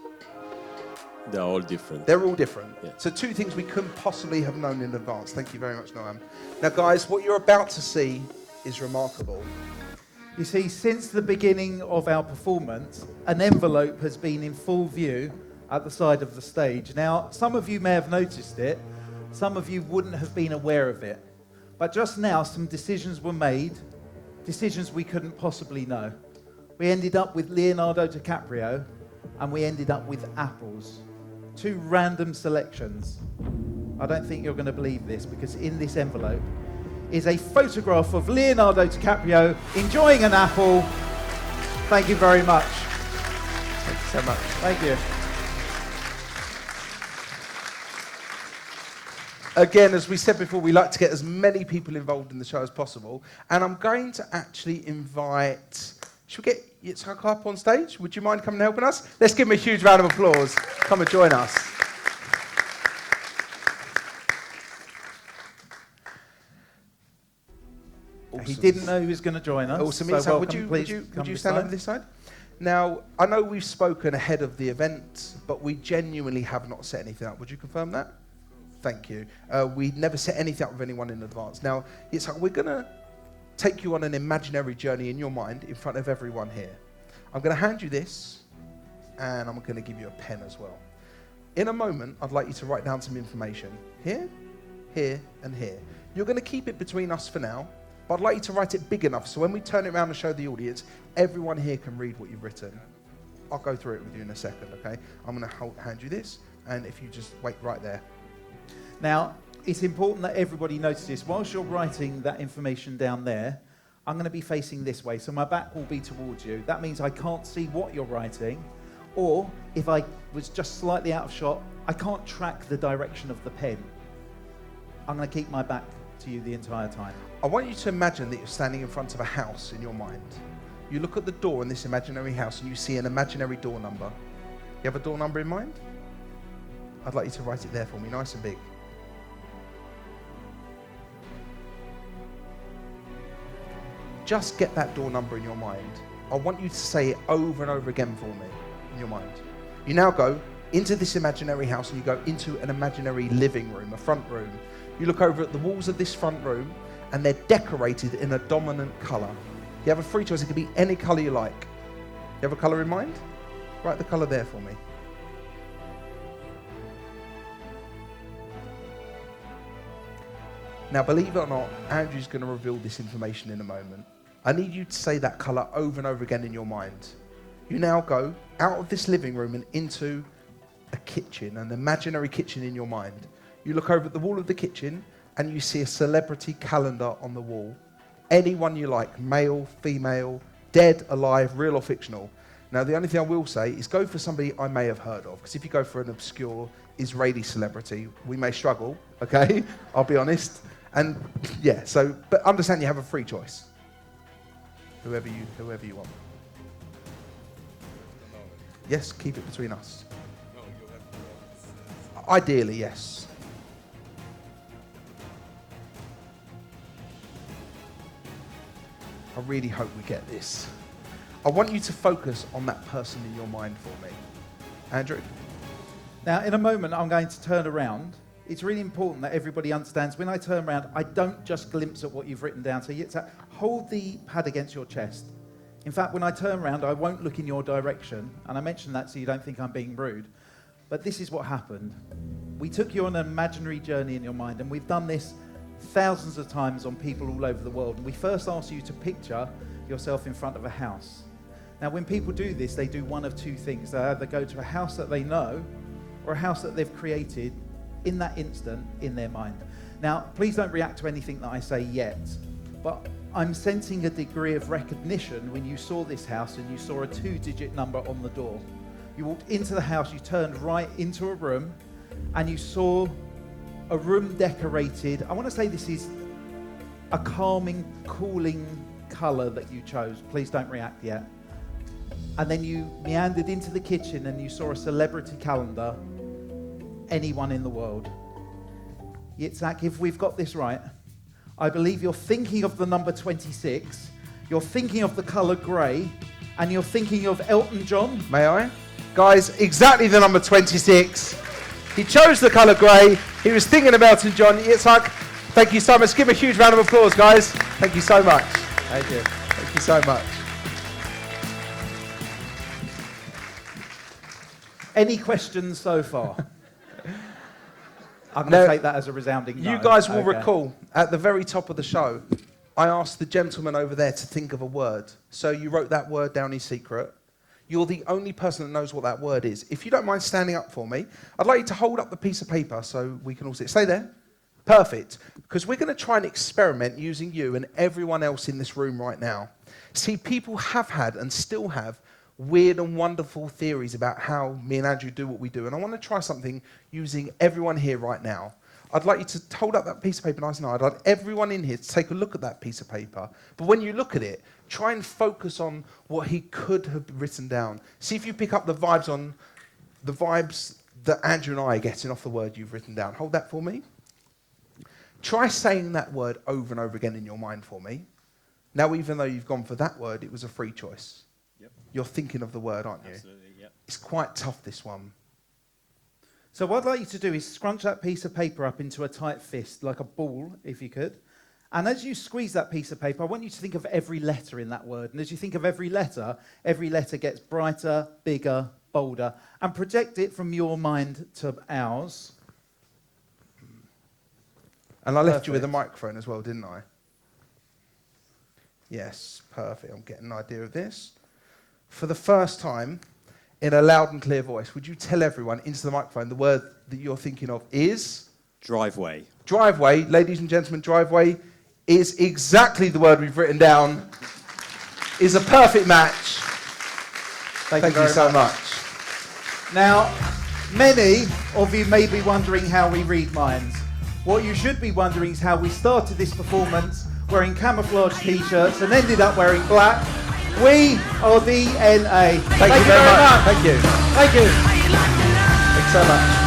They're all different. They're all different. Yeah. So 2 things we couldn't possibly have known in advance. Thank you very much, Noam. Now guys, what you're about to see is remarkable. You see, since the beginning of our performance, an envelope has been in full view at the side of the stage. Now, some of you may have noticed it, some of you wouldn't have been aware of it. But just now, some decisions were made, decisions we couldn't possibly know. We ended up with Leonardo DiCaprio, and we ended up with apples. 2 random selections. I don't think you're going to believe this, because in this envelope is a photograph of Leonardo DiCaprio enjoying an apple. Thank you very much. Thank you so much. Thank you. Again, as we said before, we like to get as many people involved in the show as possible. And I'm going to actually invite... Should we get Yitzhak up on stage? Would you mind coming and helping us? Let's give him a huge round of applause. Come and join us. Awesome. He didn't know he was going to join us. Awesome. So Yitzhak, welcome, would you stand over this side? Now, I know we've spoken ahead of the event, but we genuinely have not set anything up. Would you confirm that? Thank you. We never set anything up with anyone in advance. Now, Yitzhak, we're going to take you on an imaginary journey in your mind in front of everyone here. I'm going to hand you this, and I'm going to give you a pen as well. In a moment, I'd like you to write down some information. Here, here, and here. You're going to keep it between us for now, but I'd like you to write it big enough so when we turn it around and show the audience, everyone here can read what you've written. I'll go through it with you in a second, okay? I'm going to hand you this and if you just wait right there. Now, it's important that everybody notices, whilst you're writing that information down there, I'm going to be facing this way, so my back will be towards you. That means I can't see what you're writing, or if I was just slightly out of shot, I can't track the direction of the pen. I'm going to keep my back to you the entire time. I want you to imagine that you're standing in front of a house in your mind. You look at the door in this imaginary house and you see an imaginary door number. You have a door number in mind? I'd like you to write it there for me, nice and big. Just get that door number in your mind. I want you to say it over and over again for me in your mind. You now go into this imaginary house and you go into an imaginary living room, a front room. You look over at the walls of this front room and they're decorated in a dominant colour. You have a free choice, it can be any colour you like. You have a colour in mind? Write the colour there for me. Now, believe it or not, Andrew's going to reveal this information in a moment. I need you to say that colour over and over again in your mind. You now go out of this living room and into a kitchen, an imaginary kitchen in your mind. You look over at the wall of the kitchen and you see a celebrity calendar on the wall. Anyone you like, male, female, dead, alive, real or fictional. Now, the only thing I will say is go for somebody I may have heard of, because if you go for an obscure Israeli celebrity, we may struggle, okay? I'll be honest. And yeah, so, but understand you have a free choice. Whoever you want. Yes, keep it between us. Ideally, yes. I really hope we get this. I want you to focus on that person in your mind for me. Andrew? Now, in a moment, I'm going to turn around. It's really important that everybody understands when I turn around, I don't just glimpse at what you've written down. So you have to hold the pad against your chest. In fact, when I turn around, I won't look in your direction. And I mention that so you don't think I'm being rude. But this is what happened. We took you on an imaginary journey in your mind, and we've done this thousands of times on people all over the world. And we first asked you to picture yourself in front of a house. Now, when people do this, they do one of two things. They either go to a house that they know or a house that they've created in that instant in their mind. Now, please don't react to anything that I say yet, but I'm sensing a degree of recognition when you saw this house and you saw a 2-digit number on the door. You walked into the house, you turned right into a room, and you saw a room decorated. I want to say this is a calming, cooling colour that you chose. Please don't react yet. And then you meandered into the kitchen and you saw a celebrity calendar. Anyone in the world. Yitzhak, if we've got this right, I believe you're thinking of the number 26, you're thinking of the colour grey, and you're thinking of Elton John. May I? Guys, exactly the number 26. He chose the colour grey. He was thinking of Elton John. Yitzhak, thank you so much. Give a huge round of applause, guys. Thank you so much. Thank you. Thank you so much. Any questions so far? I'm going to take that as a resounding no. You guys will recall, at the very top of the show, I asked the gentleman over there to think of a word. So you wrote that word down in secret. You're the only person that knows what that word is. If you don't mind standing up for me, I'd like you to hold up the piece of paper so we can all see it. Stay there. Perfect. Because we're going to try and experiment using you and everyone else in this room right now. See, people have had and still have weird and wonderful theories about how me and Andrew do what we do. And I want to try something using everyone here right now. I'd like you to hold up that piece of paper nice and high. I'd like everyone in here to take a look at that piece of paper. But when you look at it, try and focus on what he could have written down. See if you pick up the vibes that Andrew and I are getting off the word you've written down. Hold that for me. Try saying that word over and over again in your mind for me. Now, even though you've gone for that word, it was a free choice. Yep. You're thinking of the word, aren't you? Absolutely, yep. It's quite tough, this one. So what I'd like you to do is scrunch that piece of paper up into a tight fist, like a ball, if you could. And as you squeeze that piece of paper, I want you to think of every letter in that word. And as you think of every letter gets brighter, bigger, bolder. And project it from your mind to ours. And I left you with a microphone as well, didn't I? Yes, perfect. I'm getting an idea of this. For the first time, in a loud and clear voice, would you tell everyone into the microphone the word that you're thinking of is? Driveway. Driveway. Ladies and gentlemen, driveway is exactly the word we've written down. Is a perfect match. Thank you so much. Now, many of you may be wondering how we read minds. What you should be wondering is how we started this performance wearing camouflage t-shirts and ended up wearing black. We are the NA. Thank you very much. Thank you. Thank you. Thanks so much.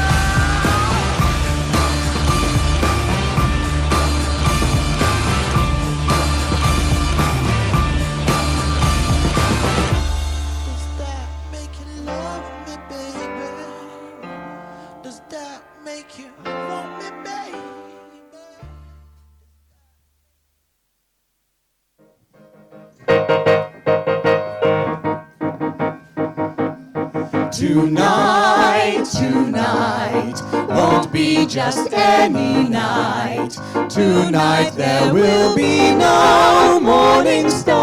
Tonight, tonight won't be just any night. Tonight there will be no morning star.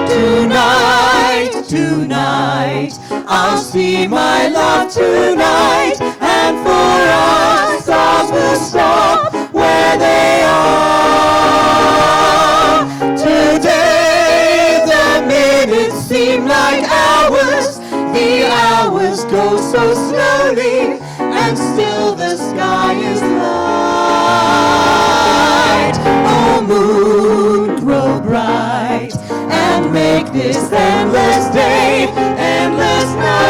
Tonight, tonight I'll see my love tonight, and for us stars will stop where they are. Today the minutes seem like hours, the hours go so slowly, and still the sky is light. Oh moon, grow bright, and make this endless day, endless night.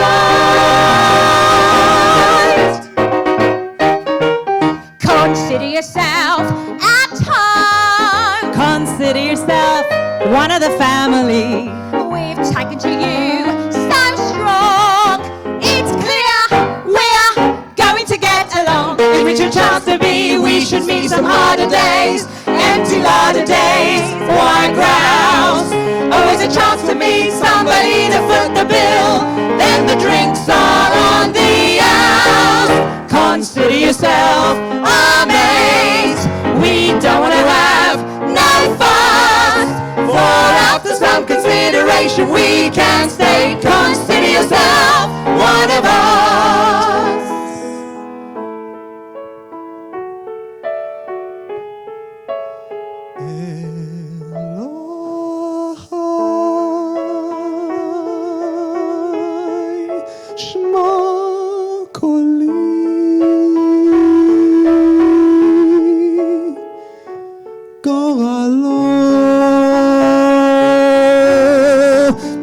Consider yourself at home. Consider yourself one of the family. We've taken to you so strong. It's clear we're going to get along. If it's your chance to be, we should meet some harder days. Empty larder days, white grouse. Always a chance to meet somebody to foot the bill. Then the drinks are on the house. Consider yourself our mate. We don't want to have no fuss. For after some consideration we can stay. Consider yourself one of us. שמע קולי, גורלו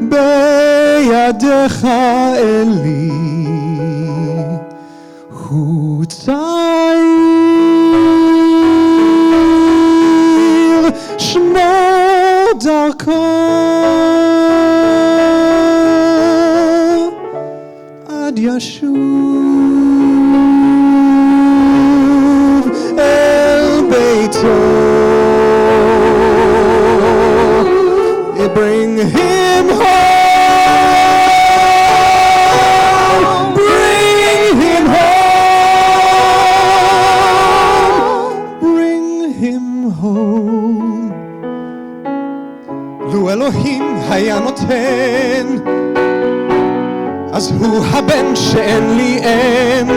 בידיך אלי, הוא צעיר, שמו דרכו עד ישוב אל ביתו. Bring him home, bring him home, bring him home. לו אלוהים היה נותן, אז הוא הבן שאין לי אין.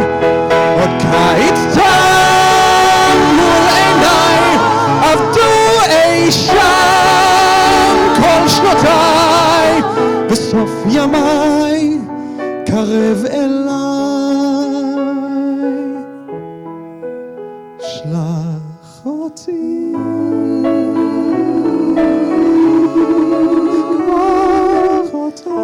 עוד קיץ תם מול עיניי עבדו אי שם כל שנותיי, בסוף ימיי קרב אליי. שלח אותי קח אותו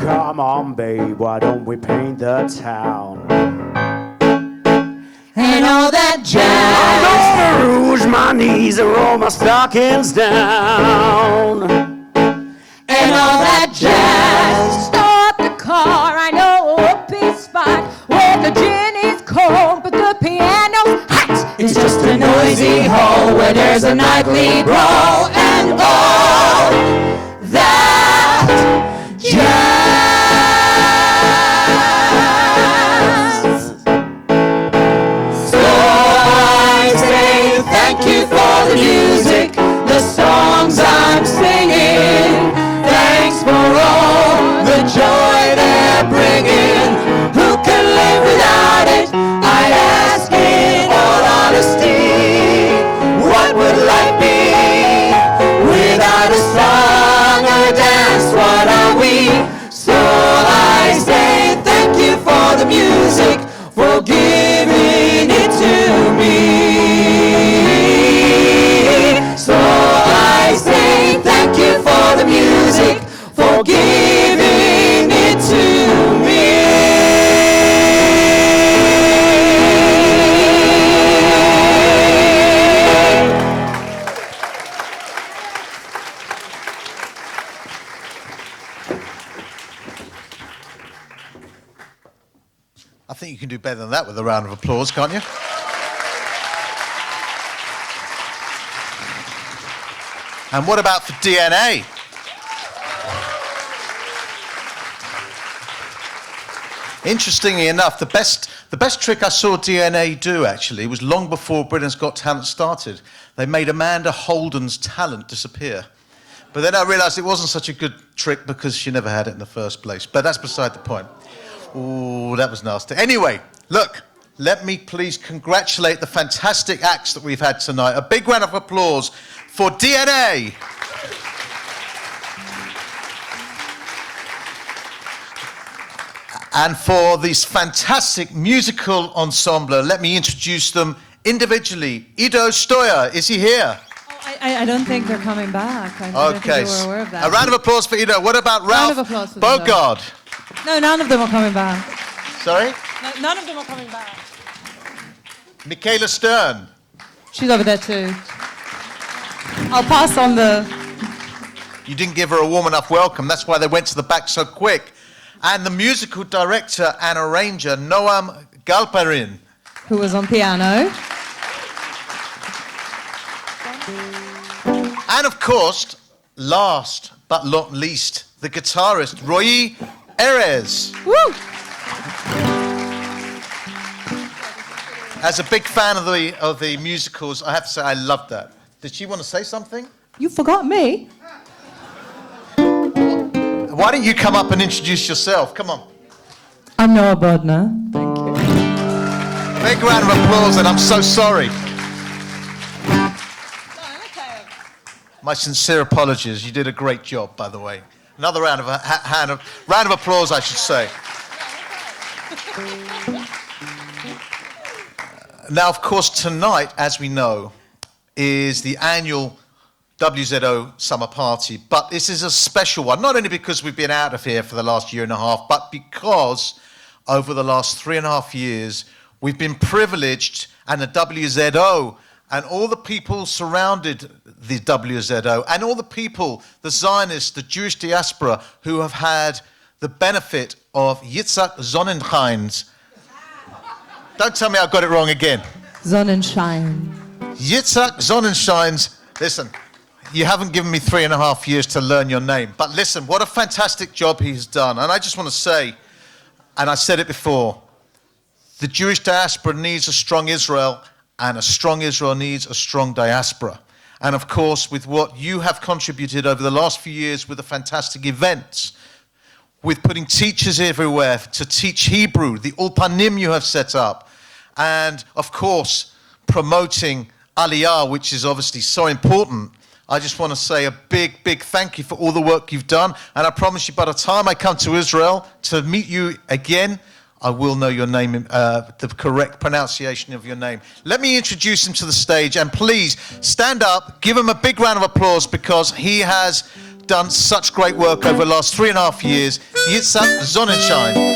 Come on, babe, why don't we paint the town? And all that jazz. I'm gonna rouge my knees and roll my stockings down. And all that jazz. Stop the car, I know a peace spot where the gin is cold, but the piano's hot. It's just a noisy hall where there's a nightly brawl, and all that jazz. do better than that with a round of applause, can't you? And what about for DNA? Interestingly enough, the best trick I saw DNA do, actually, was long before Britain's Got Talent started. They made Amanda Holden's talent disappear. But then I realised it wasn't such a good trick because she never had it in the first place. But that's beside the point. Ooh, that was nasty. Anyway, look, let me please congratulate the fantastic acts that we've had tonight. A big round of applause for DNA. And for this fantastic musical ensemble, let me introduce them individually. Ido Stoya, is he here? I don't think they're coming back. I don't think they were aware of that. A round of applause for Ido. What about Ralph Bogard? No, none of them are coming back. Sorry? No, none of them are coming back. Michaela Stern. She's over there too. I'll pass on the... You didn't give her a warm enough welcome. That's why they went to the back so quick. And the musical director and arranger, Noam Galperin. Who was on piano. And of course, last but not least, the guitarist, Roy Erez. Woo! As a big fan of the musicals, I have to say I loved that. Did she want to say something? You forgot me. Why don't you come up and introduce yourself? Come on. I'm Noah Bodner. Thank you. Big round of applause, and I'm so sorry. My sincere apologies. You did a great job, by the way. Another round of applause, I should say. Now, of course, tonight, as we know, is the annual WZO Summer Party, but this is a special one, not only because we've been out of here for the last year and a half, but because over the last 3.5 years, we've been privileged, and the WZO and all the people surrounded the WZO and all the people, the Zionists, the Jewish diaspora, who have had the benefit of Yitzhak Sonnenschein's. Don't tell me I got it wrong again. Sonnenschein. Yitzhak Sonnenschein's, listen, you haven't given me 3.5 years to learn your name, but listen, what a fantastic job he has done. And I just want to say, and I said it before, the Jewish diaspora needs a strong Israel, and a strong Israel needs a strong diaspora. And of course, with what you have contributed over the last few years with the fantastic events, with putting teachers everywhere to teach Hebrew, the Ulpanim you have set up, and of course, promoting Aliyah, which is obviously so important. I just want to say a big, big thank you for all the work you've done. And I promise you, by the time I come to Israel to meet you again, I will know your name, the correct pronunciation of your name. Let me introduce him to the stage, and please stand up, give him a big round of applause, because he has done such great work over the last 3.5 years. Yitzhak Sonnenschein.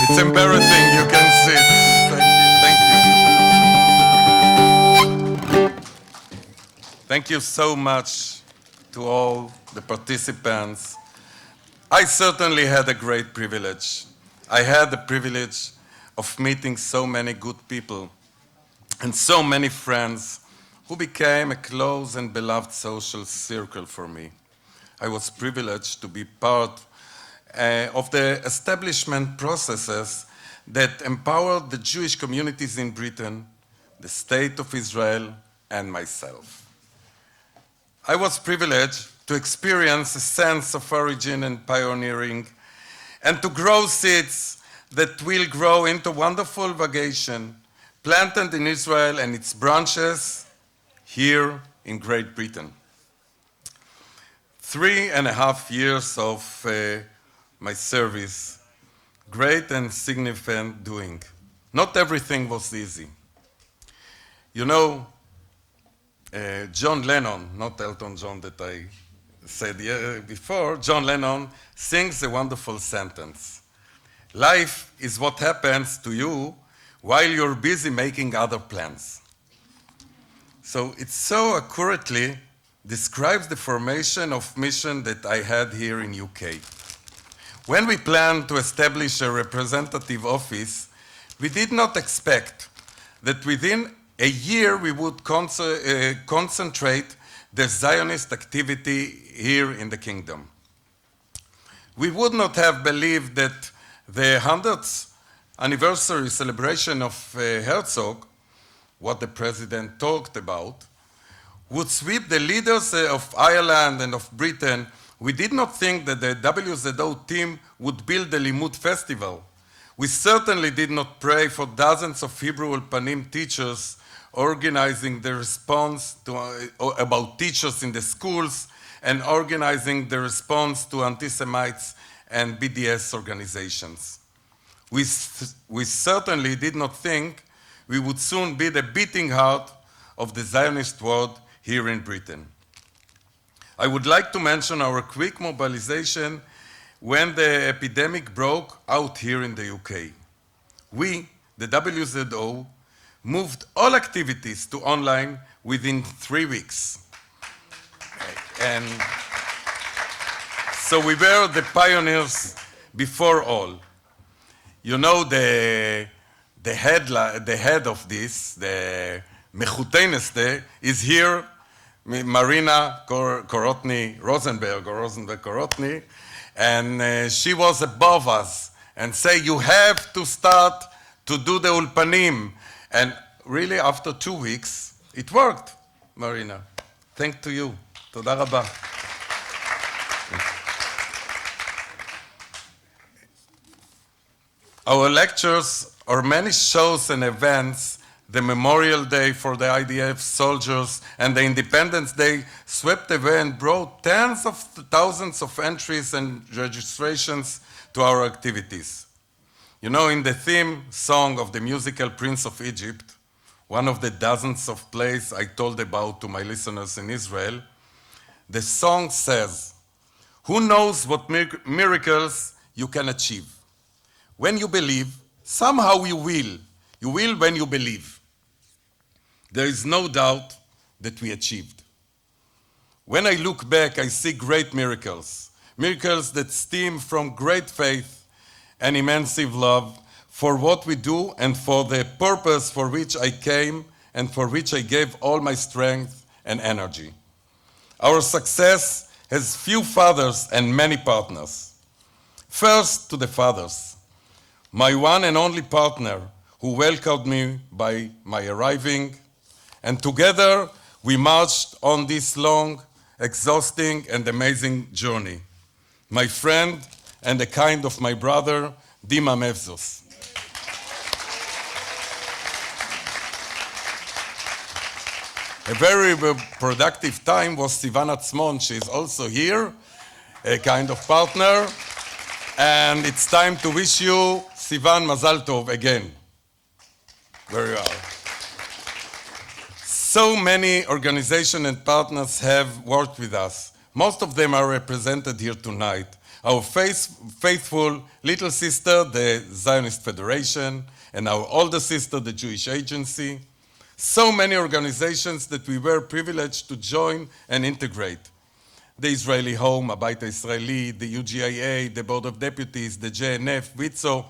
It's embarrassing, you can sit. Thank you. Thank you so much to all the participants. I certainly had a great privilege. I had the privilege of meeting so many good people and so many friends who became a close and beloved social circle for me. I was privileged to be part of the establishment processes that empowered the Jewish communities in Britain, the State of Israel, and myself. I was privileged to experience a sense of origin and pioneering, and to grow seeds that will grow into wonderful vegetation planted in Israel and its branches here in Great Britain. 3.5 years of my service, great and significant doing. Not everything was easy. You know, John Lennon, not Elton John that I said before, John Lennon sings a wonderful sentence. Life is what happens to you while you're busy making other plans. So it so accurately describes the formation of mission that I had here in UK. When we planned to establish a representative office, we did not expect that within a year we would concentrate the Zionist activity here in the kingdom. We would not have believed that the 100th anniversary celebration of Herzog, what the president talked about, would sweep the leaders of Ireland and of Britain. We did not think that the WZO team would build the Limud Festival. We certainly did not pray for dozens of Hebrew Ulpanim teachers organizing the response to, about teachers in the schools and organizing the response to anti-Semites and BDS organizations. We certainly did not think we would soon be the beating heart of the Zionist world here in Britain. I would like to mention our quick mobilization when the epidemic broke out here in the UK. We, the WZO, moved all activities to online within 3 weeks. And so we were the pioneers before all. You know, the head of this, the Mechuteneste, is here, Marina Rosenberg-Korotny, and she was above us and say, you have to start to do the Ulpanim. And really, after 2 weeks, it worked, Marina. Thank to you. Toda rabba. Our lectures, or many shows and events, the Memorial Day for the IDF soldiers and the Independence Day swept away and brought tens of thousands of entries and registrations to our activities. You know, in the theme song of the musical Prince of Egypt, one of the dozens of plays I told about to my listeners in Israel, the song says, who knows what miracles you can achieve? When you believe, somehow you will. You will when you believe. There is no doubt that we achieved. When I look back, I see great miracles, miracles that stem from great faith and immense love for what we do and for the purpose for which I came and for which I gave all my strength and energy. Our success has few fathers and many partners. First, to the fathers, my one and only partner who welcomed me by my arriving, and together we marched on this long, exhausting, and amazing journey. My friend and a kind of my brother, Dima Mevzos. A very productive time was Sivan Atzmon. She is also here, a kind of partner. And it's time to wish you, Sivan, Mazal Tov again. Very well. So many organizations and partners have worked with us. Most of them are represented here tonight. Our faithful little sister, the Zionist Federation, and our older sister, the Jewish Agency. So many organizations that we were privileged to join and integrate. The Israeli Home, Abayit Israeli, the UGIA, the Board of Deputies, the JNF, WZO,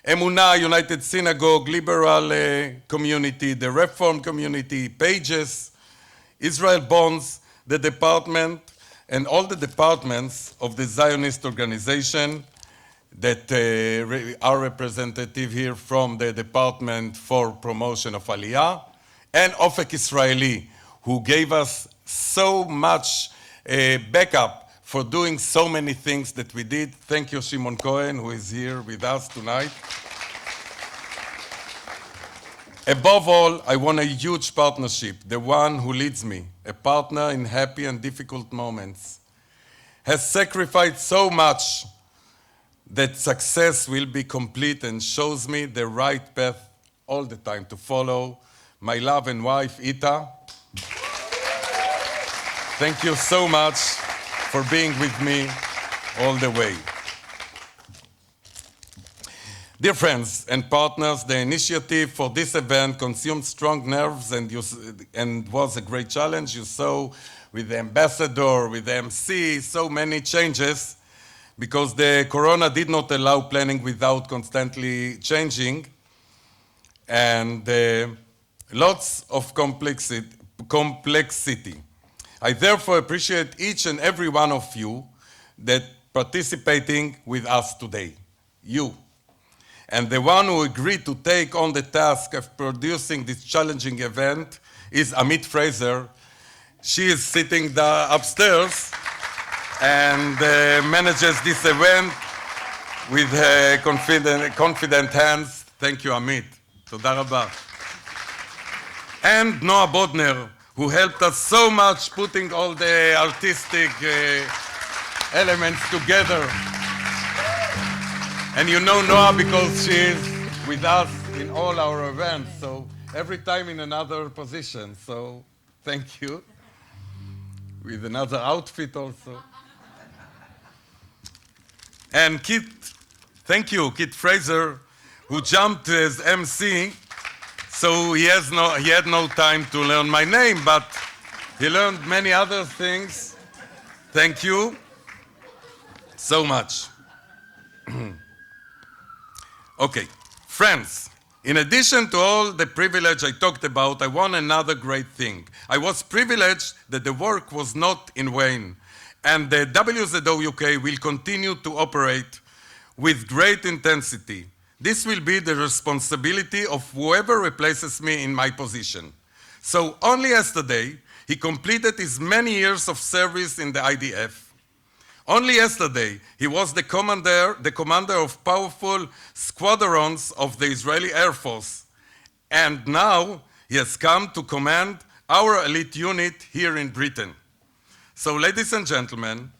Emunah, United Synagogue, Liberal Community, the Reform Community, Pages, Israel Bonds, the department, and all the departments of the Zionist organization that are representative here from the Department for Promotion of Aliyah, and Ofek Israeli, who gave us so much backup for doing so many things that we did. Thank you, Shimon Cohen, who is here with us tonight. Above all, I want a huge partnership, the one who leads me, a partner in happy and difficult moments, has sacrificed so much that success will be complete and shows me the right path all the time to follow. My love and wife, Ita. Thank you so much for being with me all the way. Dear friends and partners, the initiative for this event consumed strong nerves and was a great challenge. You saw with the ambassador, with the MC, so many changes because the corona did not allow planning without constantly changing, and lots of complexity. I therefore appreciate each and every one of you that participating with us today. You. And the one who agreed to take on the task of producing this challenging event is Amit Fraser. She is sitting upstairs and manages this event with her confident hands. Thank you, Amit. Toda rabah. And Noah Bodner, who helped us so much putting all the artistic elements together. And you know Noah because she is with us in all our events, so every time in another position, so thank you. With another outfit also. And Kit, thank you, Kit Fraser, who jumped as MC, so he had no time to learn my name, but he learned many other things. Thank you so much. Okay, friends, in addition to all the privilege I talked about, I want another great thing. I was privileged that the work was not in vain, and the WZO UK will continue to operate with great intensity. This will be the responsibility of whoever replaces me in my position. So only yesterday, he completed his many years of service in the IDF. Only yesterday, he was the commander of powerful squadrons of the Israeli Air Force. And now he has come to command our elite unit here in Britain. So, ladies and gentlemen,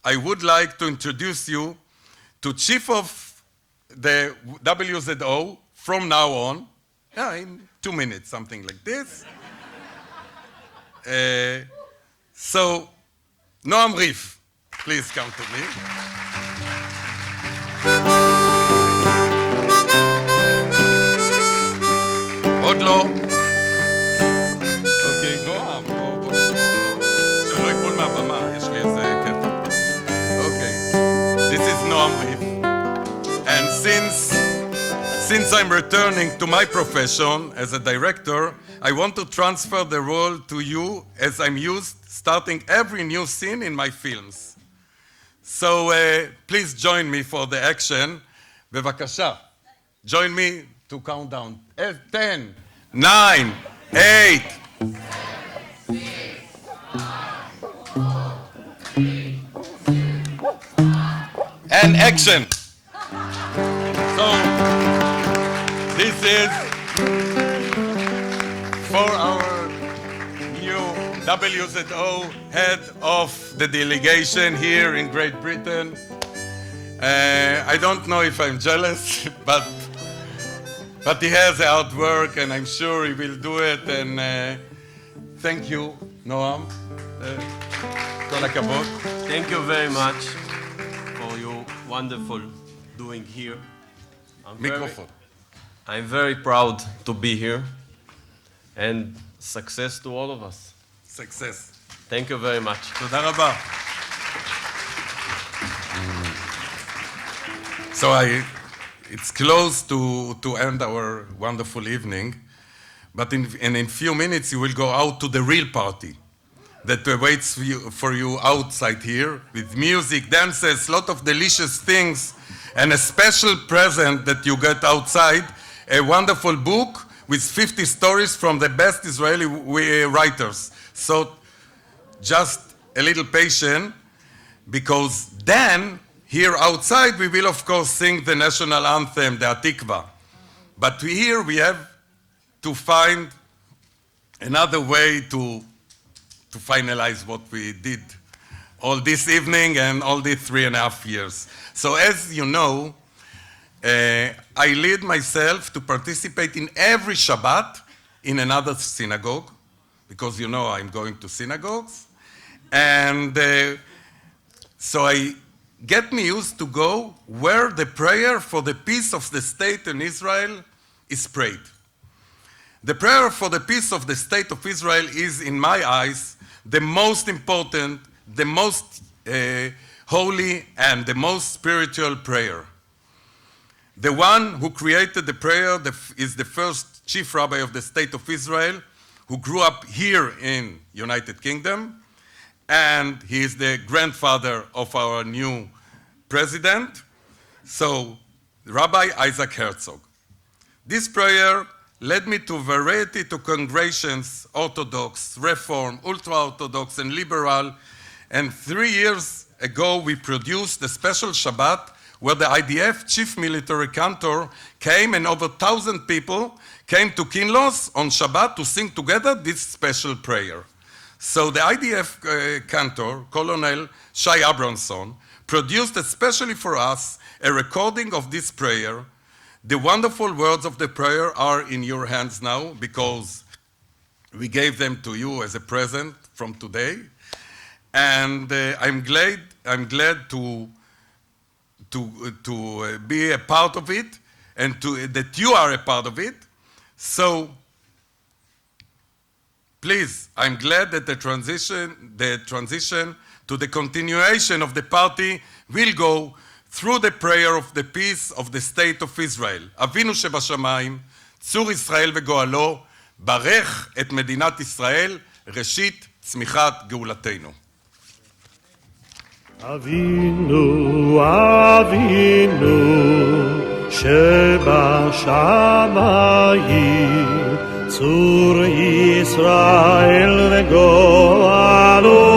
I would like to introduce you to Chief of the WZO from now on, in 2 minutes, something like this. So, Noam Rif. Please come to me. עוד לא. אוקיי, נועם, בוא. שלא ייפול מהבמה, יש לי איזה קטע. אוקיי. This is Noam Rif. And since I'm returning to my profession as a director, I want to transfer the role to you as I'm used starting every new scene in my films. So please join me for the action. בבקשה. Join me to count down. 10, 9, 8. And action. So this is for our new WZO head of the delegation here in Great Britain. I don't know if I'm jealous, but he has hard work and I'm sure he will do it. And thank you, Noam. כל הכבוד. Thank you very much for your wonderful doing here. I'm very proud to be here, and success to all of us. Success. Thank you very much. תודה רבה. So it's close to end our wonderful evening, but in a few minutes you will go out to the real party that awaits for you outside here with music, dances, lot of delicious things, and a special present that you get outside, a wonderful book with 50 stories from the best Israeli writers. So just a little patience, because then here outside we will of course sing the national anthem, the Atikva. But here we have to find another way to finalize what we did all this evening and all these 3.5 years. So as you know, I lead myself to participate in every Shabbat in another synagogue, because you know I'm going to synagogues. And so I get me used to go where the prayer for the peace of the state in Israel is prayed. The prayer for the peace of the state of Israel is, in my eyes, the most important, the most holy, and the most spiritual prayer. The one who created the prayer is the first chief rabbi of the state of Israel, who grew up here in United Kingdom, and he is the grandfather of our new president, so Rabbi Isaac Herzog. This prayer led me to a variety of congregations, Orthodox, Reform, Ultra-Orthodox, and Liberal, and 3 years ago we produced a special Shabbat where the IDF chief military cantor came, and over 1,000 people came to Kinlos on Shabbat to sing together this special prayer. So the IDF cantor, Colonel Shai Abramson, produced especially for us a recording of this prayer. The wonderful words of the prayer are in your hands now because we gave them to you as a present from today. And I'm glad to be a part of it, and that you are a part of it. So please, I'm glad that the transition to the continuation of the party will go through the prayer of the peace of the state of Israel. אבינו שבשמיים, צור ישראל וגואלו, ברך את מדינת ישראל, ראשית צמיחת גאולתנו. אבינו, אבינו, שבשמיים, צור ישראל וגואלו.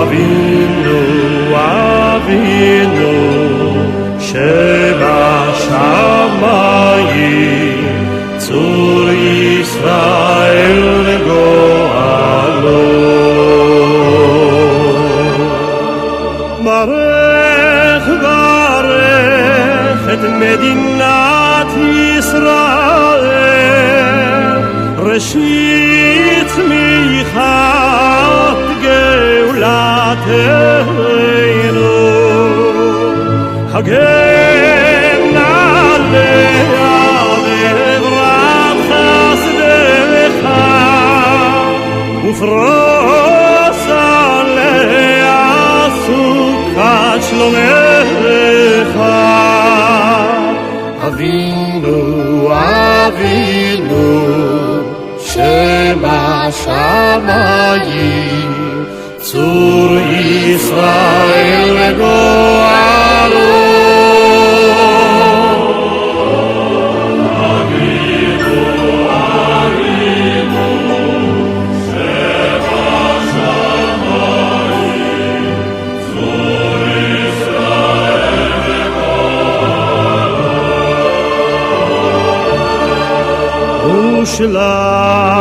אבינו, אבינו, שבשמיים, צור ישראל וגואלו. ברך, ברך את מדינת ישראל, ראשית צמיחת גאולתנו, הגן עליה בברק חסדך, ופרוס עליה סוכת שלומך. אבינו, אבינו, שבשמיים, צור ישראל וגואלו. אבינו, אבינו, שבשמיים, צור ישראל וגואלו.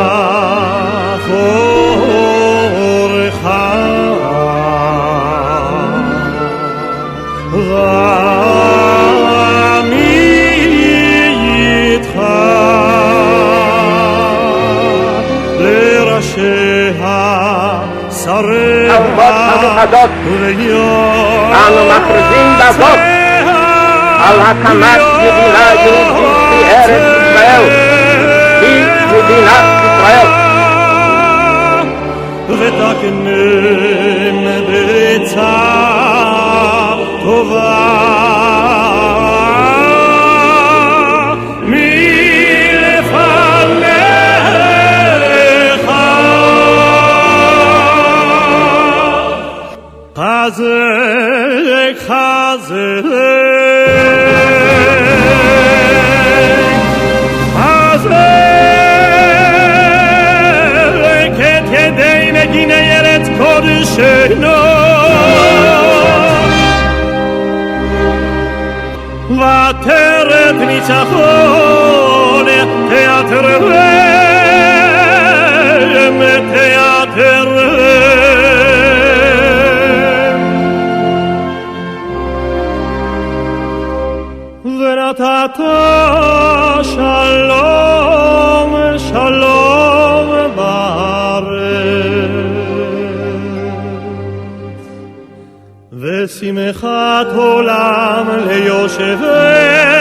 ושלח אורך ועמי איתך לראשיה שריה אנו מכריזים בזאת על הקמת מדינה יהודית בארץ ישראל, היא מדינת ישראל. ותקנם בעצה טובה מלפניך, חזק חזק חזק את ידי מגיני ארץ קודשנו, ותרת ניצחון תיאטרם תיאטרם, ונתת שלום שלום ושמחת עולם ליושביה.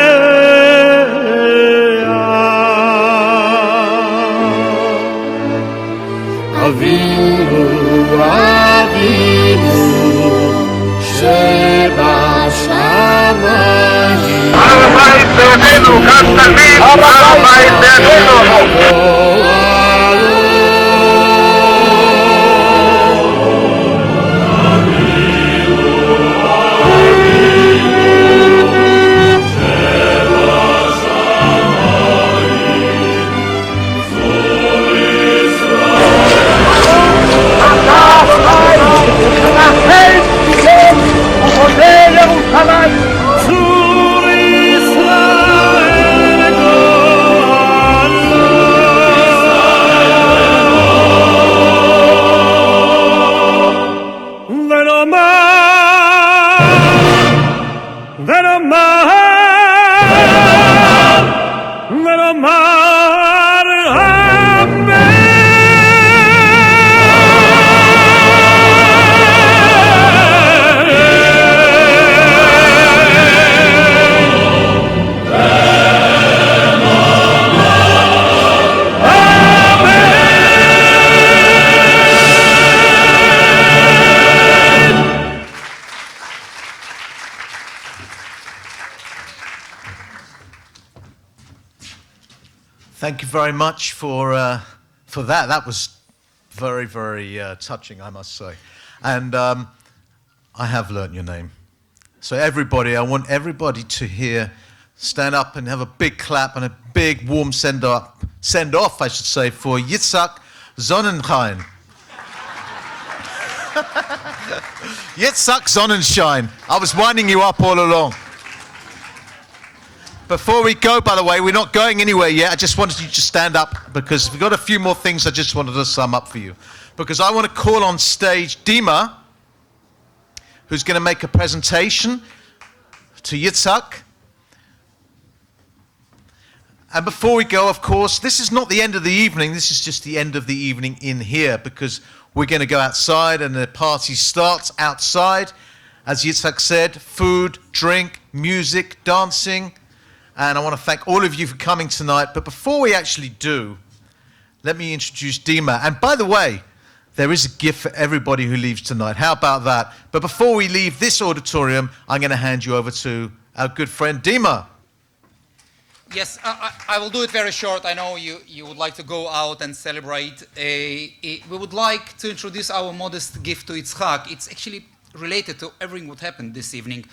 אבינו, אבינו, שבשמיים. הר הבית בידינו, כאן תלמיד, הר הבית בידינו. Thank you very much for that. That was very, very touching, I must say. And I have learnt your name. So everybody, I want everybody to here stand up and have a big clap and a big warm send-off, I should say, for Yitzhak Sonnenschein. Yitzhak Sonnenschein. I was winding you up all along. Before we go, by the way, we're not going anywhere yet. I just wanted you to stand up because we've got a few more things I just wanted to sum up for you. Because I want to call on stage Dima, who's going to make a presentation to Yitzhak. And before we go, of course, this is not the end of the evening. This is just the end of the evening in here because we're going to go outside and the party starts outside. As Yitzhak said, food, drink, music, dancing. And I want to thank all of you for coming tonight. But before we actually do, let me introduce Dima. And by the way, there is a gift for everybody who leaves tonight. How about that? But before we leave this auditorium, I'm going to hand you over to our good friend Dima. Yes, I will do it very short. I know you would like to go out and celebrate. We would like to introduce our modest gift to Yitzhak. It's actually related to everything what happened this evening.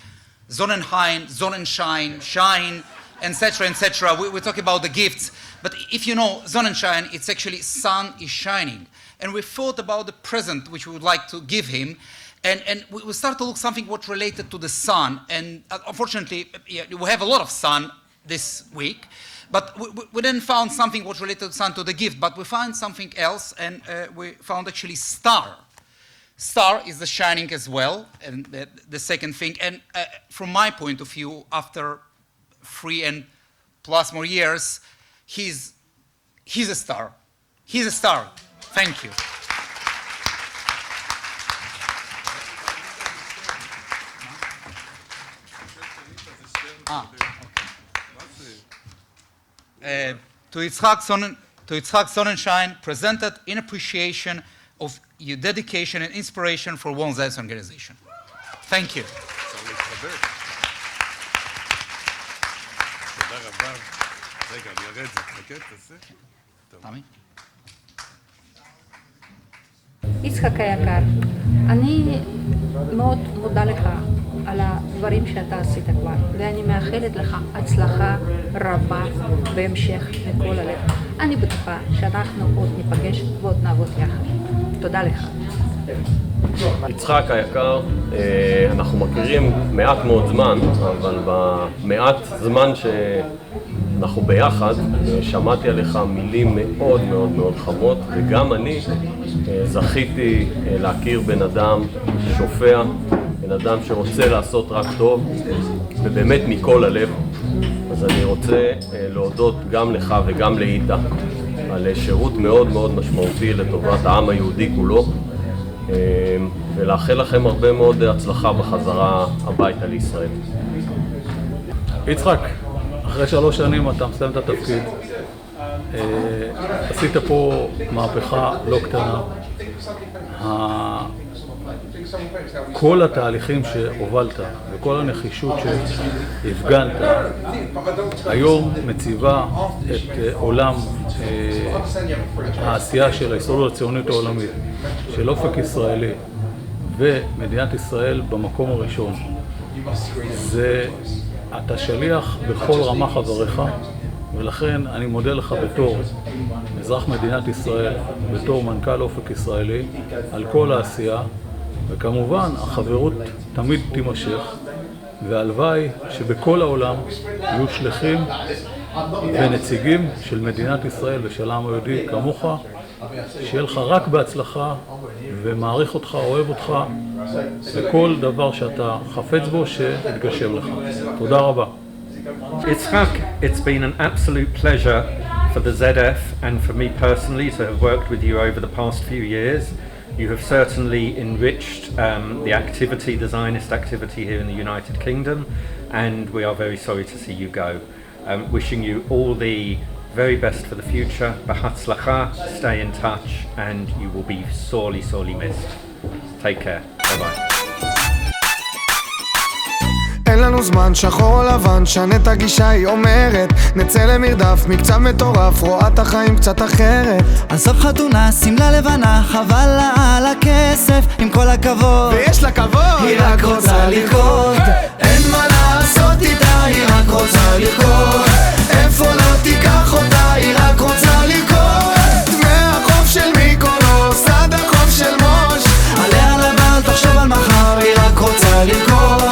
Sonnenschein, Sonnenschein, shine, etc., etc. We're talking about the gifts. But if you know Sonnenschein, it's actually sun is shining. And we thought about the present which we would like to give him. And we start to look something what related to the sun. And unfortunately, we have a lot of sun this week. But we didn't found something what related to sun to the gift. But we found something else. And we found actually star. Star is the shining as well. And the second thing. And from my point of view, after 3 and plus more years, he's a star. He's a star. Thank you. To Yitzhak Sonnenschein, presented in appreciation of your dedication and inspiration for WZO organization. Thank you. יצחק היקר, אני מאוד מודה לך על הדברים שאתה עשית כבר, ואני מאחלת לך הצלחה רבה בהמשך מכל הלב. אני בטוחה שאנחנו עוד ניפגש ועוד נעבוד יחד. תודה לך. יצחק היקר, אנחנו מכירים מעט מאוד זמן, אבל במעט זמן שאנחנו ביחד, שמעתי עליך מילים מאוד מאוד מאוד חמות, וגם אני זכיתי להכיר בן אדם שופע, בן אדם שרוצה לעשות רק טוב, ובאמת מכל הלב. אז אני רוצה להודות גם לך וגם לאיתה על שירות מאוד מאוד משמעותי לטובת העם היהודי כולו. ולאחל לכם הרבה מאוד הצלחה בחזרה הביתה לישראל. יצחק, אחרי 3 שנים אתה מסיים את התפקיד. עשית פה מהפכה לא קטנה. כל התהליכים שהובלת וכל הנחישות שהפגנת היום מציבה את עולם העשייה של ההסתדרות הציונית העולמית, של אופק ישראלי ומדינת ישראל במקום הראשון. אתה שליח בכל רמה חבריך, ולכן אני מודה לך בתור אזרח מדינת ישראל, בתור מנכ"ל אופק ישראלי, על כל העשייה, וכמובן החברות תמיד תימשך, והלוואי שבכל העולם יהיו שליחים ונציגים של מדינת ישראל ושל העם היהודי כמוך, שיהיה לך רק בהצלחה ומעריך אותך, אוהב אותך, וכל דבר שאתה חפץ בו שיתגשם לך. תודה רבה. Yitzhak, it's been an absolute pleasure for the ZF and for me personally to have worked with you over the past few years. You have certainly enriched the activity, the Zionist activity here in the United Kingdom, and we are very sorry to see you go. Wishing you all the very best for the future. B'hatzlacha, stay in touch, and you will be sorely, sorely missed. Take care. Bye-bye. אין לנו זמן, שחור או לבן, שנה את הגישה, היא אומרת נצא למרדף, מקצב מטורף, רואה את החיים קצת אחרת. עזוב חתונה, שמלה לבנה, חבל לה על הכסף, עם כל הכבוד ויש לה כבוד, היא רק רוצה לרקוד, אין מה לעשות איתה, היא רק רוצה לרקוד, איפה לא תיקח אותה, היא רק רוצה לרקוד. דמי החוף של מיקונוס, עד החוף של מוש, עליה לבל, תחשוב על מחר, היא רק רוצה לרקוד.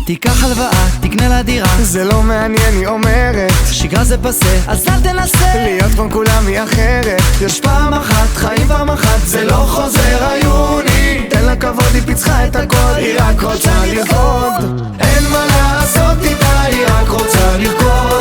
תיקח הלוואה, תקנה לה דירה, זה לא מעניין, היא אומרת שגרה זה פסה, אז אל תנסה להיות כמו כולם, היא אחרת. יש פעם אחת, חיים פעם אחת, זה לא חוזר היוני. תן לה כבוד, היא פיצחה את הכל, היא רק רוצה לרקוד, אין מה לעשות איתה, היא רק רוצה לרקוד.